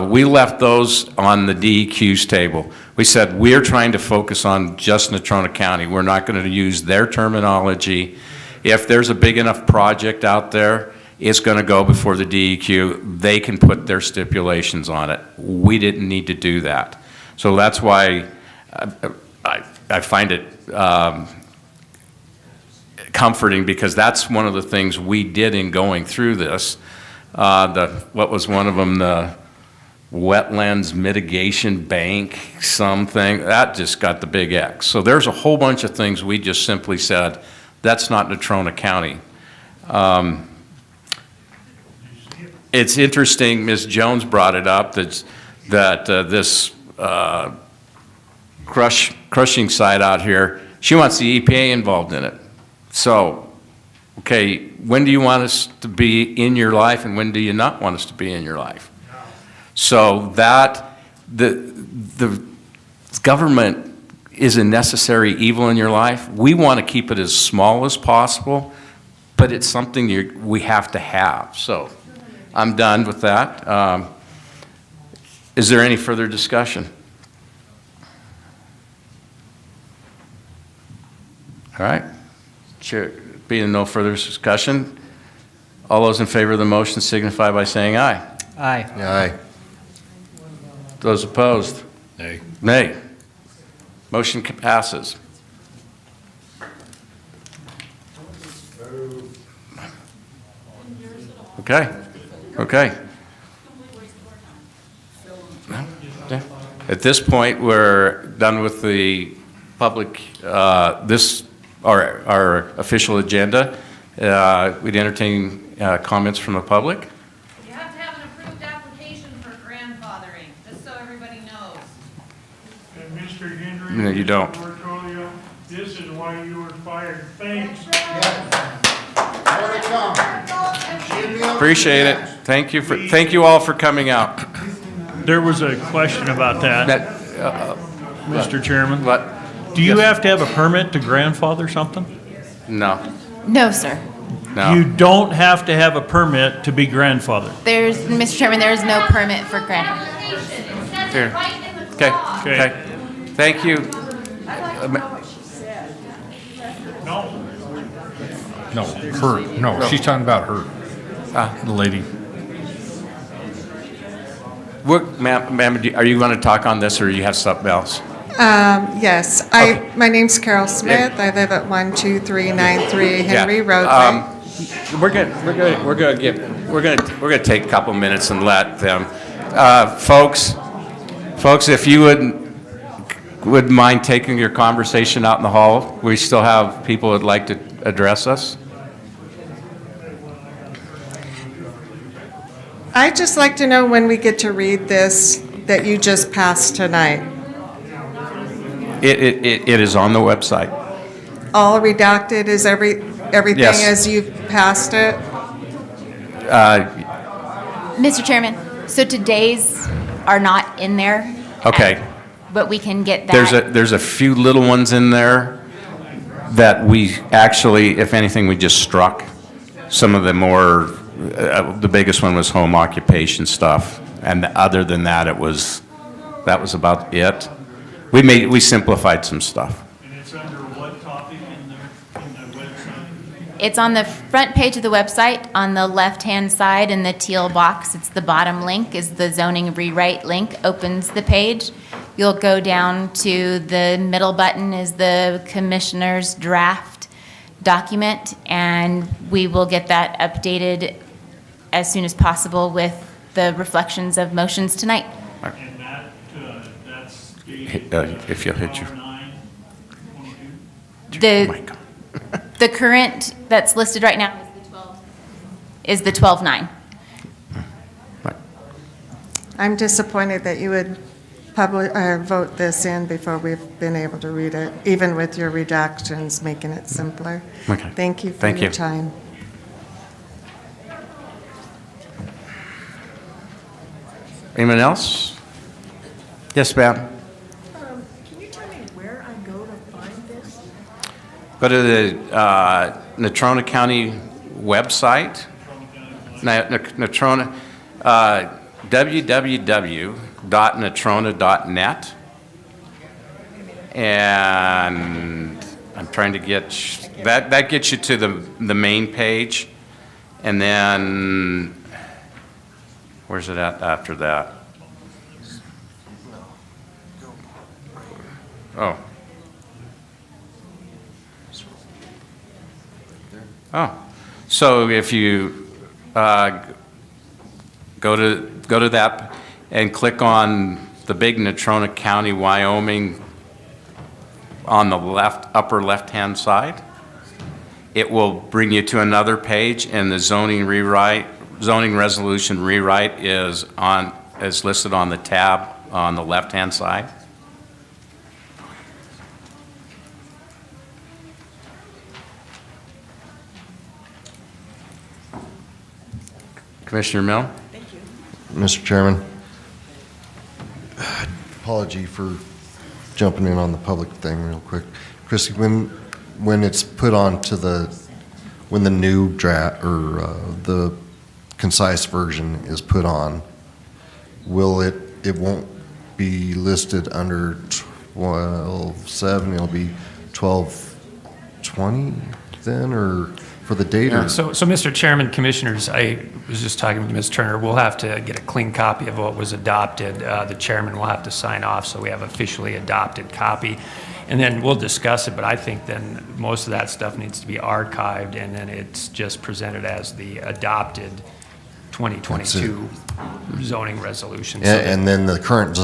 We left those on the DEQ's table. We said, we're trying to focus on just Natrona County. We're not going to use their terminology. If there's a big enough project out there, it's going to go before the DEQ. They can put their stipulations on it. We didn't need to do that. So that's why I find it comforting, because that's one of the things we did in going through this. What was one of them? The Wetlands Mitigation Bank something. That just got the big X. So there's a whole bunch of things we just simply said, that's not Natrona County. It's interesting, Ms. Jones brought it up, that this crushing site out here, she wants the EPA involved in it. So, okay, when do you want us to be in your life and when do you not want us to be in your life? So that, the government is a necessary evil in your life. We want to keep it as small as possible, but it's something we have to have. So I'm done with that. Is there any further discussion? All right. Chair, being no further discussion, all those in favor of the motion signify by saying aye. Aye. Aye. Those opposed? Nay. Nay. Motion passes. Okay. Okay. At this point, we're done with the public, our official agenda. We'd entertain comments from the public. You have to have an approved application for grandfathering, just so everybody knows. And Mr. Henry? No, you don't. Mr. Bertolio, this is why you were fired. Thanks. Appreciate it. Thank you all for coming out. There was a question about that, Mr. Chairman. What? Do you have to have a permit to grandfather something? No. No, sir. No. You don't have to have a permit to be grandfathered. Mr. Chairman, there is no permit for grandfather. Here. Okay. Okay. Thank you. No, her. No, she's talking about her. The lady. Ma'am, are you going to talk on this or you have something else? Yes, my name's Carol Smith. I live at 12393 Henry Roadway. We're gonna take a couple minutes and let them, folks, if you would mind taking your conversation out in the hall. We still have people who'd like to address us. I'd just like to know when we get to read this that you just passed tonight. It is on the website. All redacted is everything Yes. as you've passed it? Mr. Chairman, so today's are not in there, Okay. but we can get that. There's a few little ones in there that we actually, if anything, we just struck. Some of the more, the biggest one was home occupation stuff, and other than that, that was about it. We simplified some stuff. And it's under what topic in the website? It's on the front page of the website, on the left-hand side in the teal box. It's the bottom link, is the zoning rewrite link, opens the page. You'll go down to the middle button is the commissioner's draft document, and we will get that updated as soon as possible with the reflections of motions tonight. And that's If you'll hit your... The current that's listed right now is the 12-9. I'm disappointed that you would vote this in before we've been able to read it, even with your redactions, making it simpler. Okay. Thank you for Thank your you. time. Anyone else? Yes, ma'am. Can you tell me where I go to find this? Go to the Natrona County website, Natrona, www.natrona.net. And I'm trying to get, that gets you to the main page. And then, where's it at after that? Oh. Oh. So if you go to that and click on the big Natrona County, Wyoming on the upper left-hand side, it will bring you to another page, and the zoning resolution rewrite is listed on the tab on the left-hand side. Commissioner Mill? Thank you. Mr. Chairman, apology for jumping in on the public thing real quick. Chrissy, when it's put onto when the new draft or the concise version is put on, it won't be listed under 12.7, it'll be 12.20 then, or for the date? Yeah, so Mr. Chairman, Commissioners, I was just talking with Ms. Turner. We'll have to get a clean copy of what was adopted. The chairman will have to sign off, so we have officially adopted copy. And then we'll discuss it, but I think then most of that stuff needs to be archived, and then it's just presented as the adopted 2022 zoning resolution. So and then the current,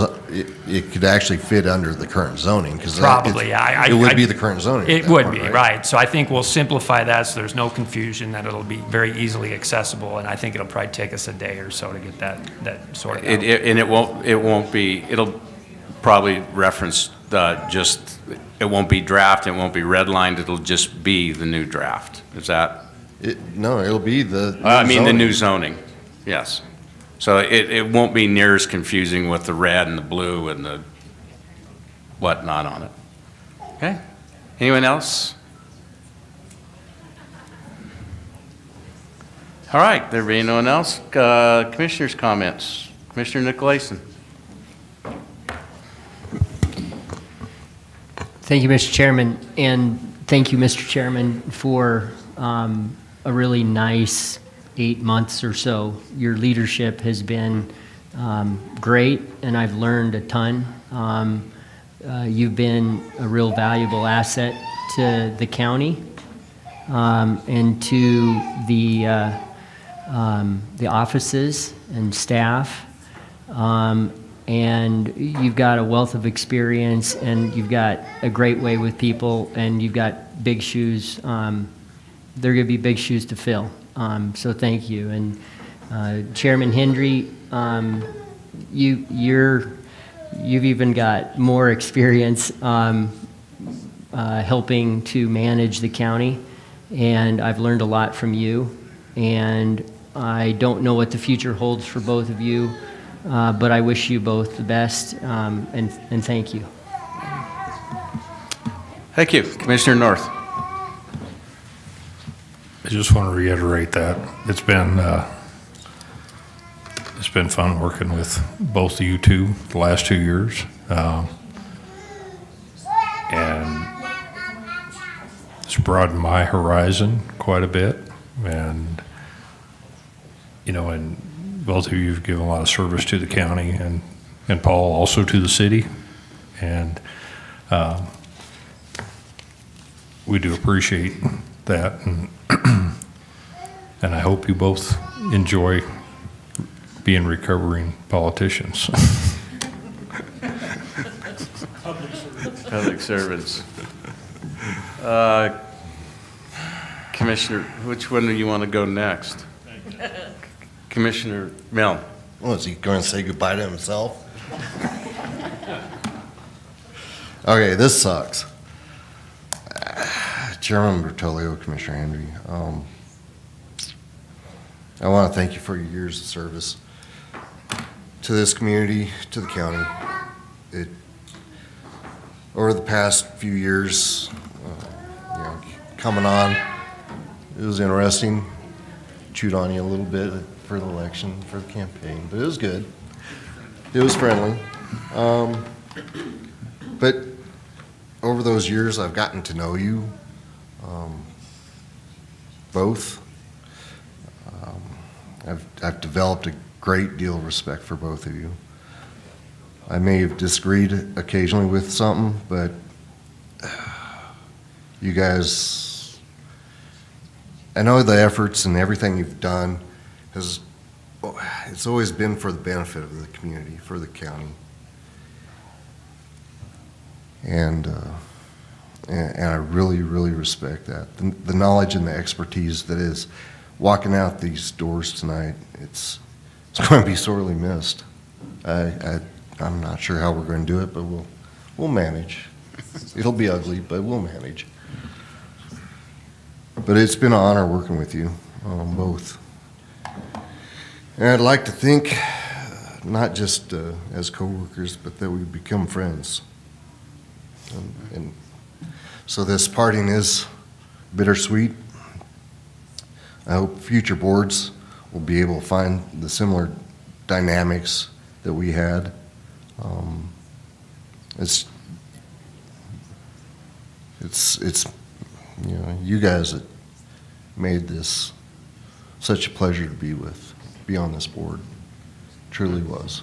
it could actually fit under the current zoning, because probably, it would be the current zoning. It would be, right. So I think we'll simplify that so there's no confusion, that it'll be very easily accessible, and I think it'll probably take us a day or so to get that sorted out. And it won't be, it'll probably reference it won't be draft, it won't be redlined, it'll just be the new draft. Is that? No, it'll be the the new zoning, yes. So it won't be near as confusing with the red and the blue and the whatnot on it. Okay? Anyone else? All right, there being no one else, commissioners' comments. Commissioner Nicolason. Thank you, Mr. Chairman, and thank you, Mr. Chairman, for a really nice 8 months or so. Your leadership has been great, and I've learned a ton. You've been a real valuable asset to the county and to the offices and staff. And you've got a wealth of experience, and you've got a great way with people, and you've got big shoes. They're going to be big shoes to fill. So thank you. And Chairman Hendry, you've even got more experience helping to manage the county, and I've learned a lot from you. And I don't know what the future holds for both of you. But I wish you both the best, and thank you. Thank you. Commissioner North. I just want to reiterate that it's been fun working with both of you two the last 2 years, and it's broadened my horizon quite a bit. And and both of you have given a lot of service to the county, and Paul also to the city, and we do appreciate that, and I hope you both enjoy being recovering politicians. Public servants. Commissioner, which one do you want to go next? Commissioner Mill. Well, is he going to say goodbye to himself? Okay, this sucks. Chairman Bertolio, Commissioner Hendry, I want to thank you for your years of service to this community, to the county. Over the past few years, coming on, it was interesting. Chewed on you a little bit for the election, for the campaign, but it was good. It was friendly. But over those years, I've gotten to know you, both. I've developed a great deal of respect for both of you. I may have disagreed occasionally with something, but you guys, I know the efforts and everything you've done it's always been for the benefit of the community, for the county. And I really, really respect that. The knowledge and the expertise that is walking out these doors tonight, it's going to be sorely missed. I'm not sure how we're going to do it, but we'll manage. It'll be ugly, but we'll manage. But it's been an honor working with you, both. And I'd like to think, not just as coworkers, but that we become friends. And so this parting is bittersweet. I hope future boards will be able to find the similar dynamics that we had. It's you guys that made this such a pleasure to be on this board. Truly was.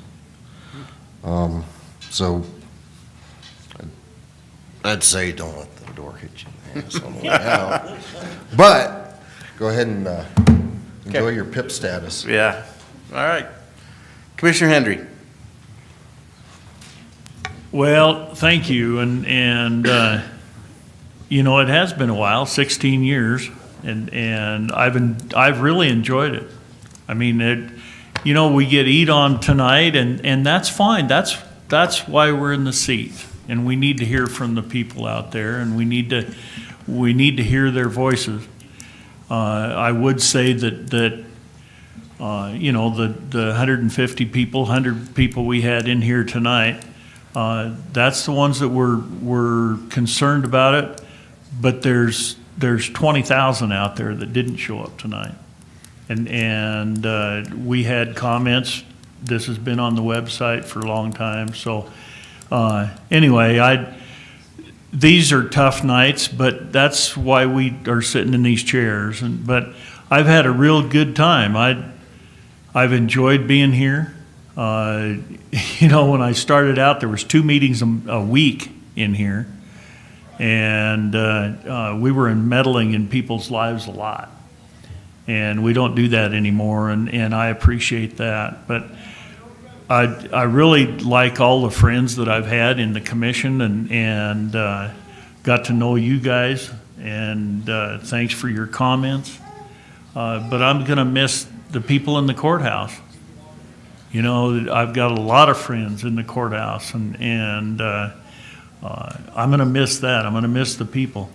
So I'd say don't let the door hit you in the ass on the way out. But go ahead and enjoy your PIP status. Yeah. All right. Commissioner Hendry. Well, thank you, and it has been a while, 16 years, and I've really enjoyed it. I mean, we get eat on tonight, and that's fine. That's why we're in the seat, and we need to hear from the people out there, and we need to hear their voices. I would say that the 150 people, 100 people we had in here tonight, that's the ones that were concerned about it, but there's 20,000 out there that didn't show up tonight. And we had comments. This has been on the website for a long time. So anyway, these are tough nights, but that's why we are sitting in these chairs. But I've had a real good time. I've enjoyed being here. When I started out, there was 2 meetings a week in here, and we were meddling in people's lives a lot. And we don't do that anymore, and I appreciate that. But I really like all the friends that I've had in the commission, and got to know you guys, and thanks for your comments. But I'm going to miss the people in the courthouse. I've got a lot of friends in the courthouse, and I'm going to miss that. I'm going to miss the people.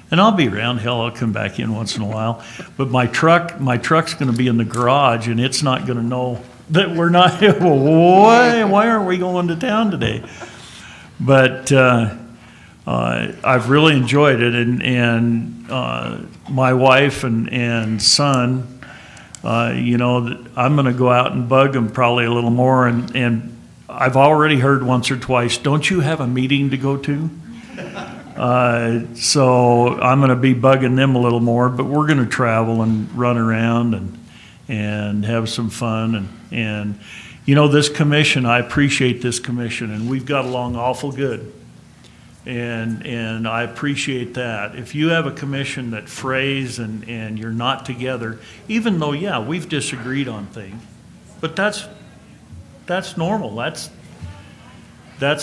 And I'll be around. Hell, I'll come back in once in a while. But my truck's going to be in the garage, and it's not going to know that we're not. Well, why aren't we going to town today? But I've really enjoyed it, and my wife and son, I'm going to go out and bug them probably a little more. And I've already heard once or twice, don't you have a meeting to go to? So I'm going to be bugging them a little more, but we're going to travel and run around and have some fun. And this commission, I appreciate this commission, and we've got along awful good. And I appreciate that. If you have a commission that frays and you're not together, even though, yeah, we've disagreed on things, but that's normal. That's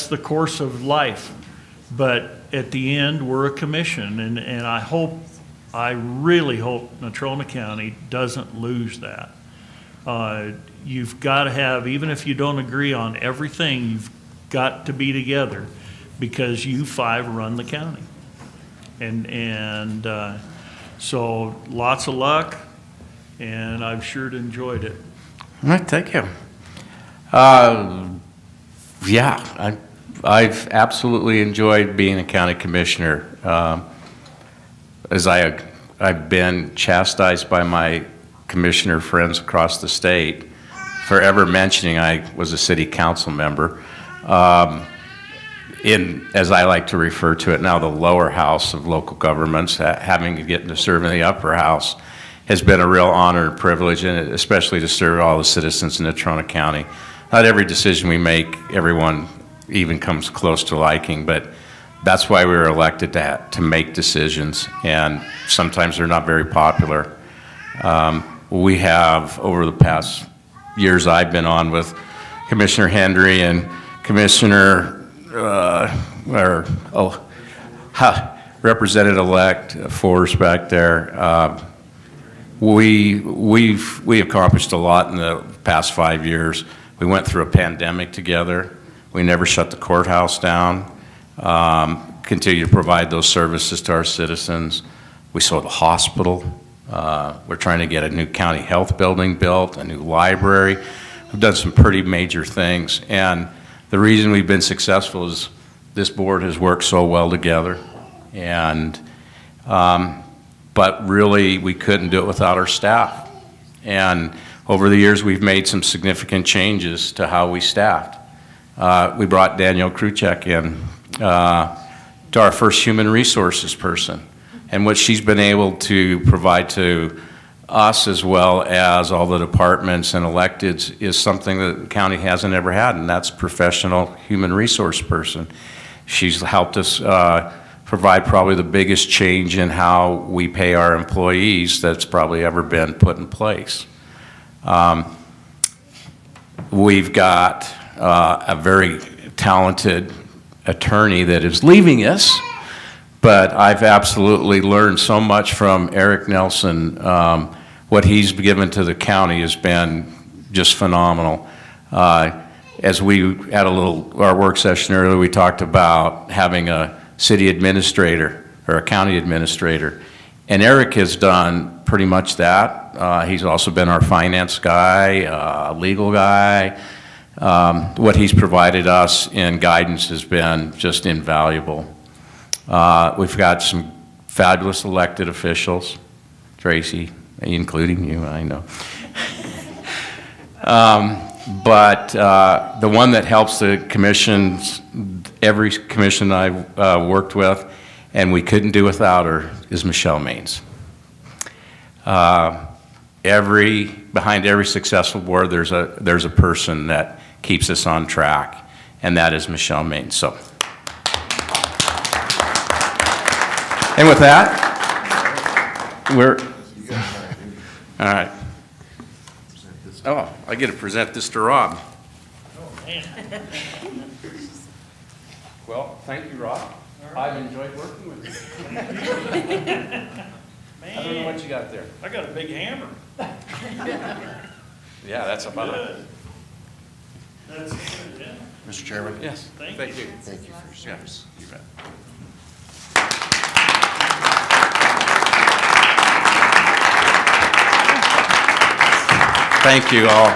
the course of life. But at the end, we're a commission, and I really hope Natrona County doesn't lose that. You've got to have, even if you don't agree on everything, you've got to be together, because you 5 run the county. And so lots of luck, and I've sure enjoyed it. All right, thank you. Yeah, I've absolutely enjoyed being a county commissioner. As I've been chastised by my commissioner friends across the state for ever mentioning I was a city council member. as I like to refer to it now, the lower house of local governments, having to get to serve in the upper house has been a real honor and privilege, and especially to serve all the citizens in Natrona County. Not every decision we make, everyone even comes close to liking, but that's why we were elected to make decisions, and sometimes they're not very popular. We have, over the past years I've been on with Commissioner Hendry and Commissioner, Representative-elect Forrest back there, we've accomplished a lot in the past 5 years. We went through a pandemic together. We never shut the courthouse down. Continue to provide those services to our citizens. We sold a hospital. We're trying to get a new county health building built, a new library. We've done some pretty major things. And the reason we've been successful is this board has worked so well together. And, but really, we couldn't do it without our staff. And over the years, we've made some significant changes to how we staffed. We brought Danielle Kruchek in to our first human resources person. And what she's been able to provide to us as well as all the departments and electeds is something that the county hasn't ever had, and that's professional human resource person. She's helped us provide probably the biggest change in how we pay our employees that's probably ever been put in place. We've got a very talented attorney that is leaving us, but I've absolutely learned so much from Eric Nelson. What he's given to the county has been just phenomenal. As we had our work session earlier, we talked about having a city administrator or a county administrator, and Eric has done pretty much that. He's also been our finance guy, legal guy. What he's provided us in guidance has been just invaluable. We've got some fabulous elected officials, Tracy, including you, I know. But the one that helps the commissions, every commission I've worked with, and we couldn't do without her, is Michelle Maines. Behind every successful board, there's a person that keeps us on track, and that is Michelle Maines. So, and with that, all right. Oh, I get to present this to Rob. Oh, man. Well, thank you, Rob. I've enjoyed working with you. Man, I don't know what you got there. I got a big hammer. Yeah, that's about it. Good. That's good, yeah. Mr. Chairman? Yes. Thank Thank you. you for your service. You bet. Thank you all.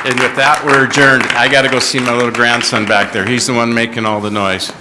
And with that, we're adjourned. I got to go see my little grandson back there. He's the one making all the noise.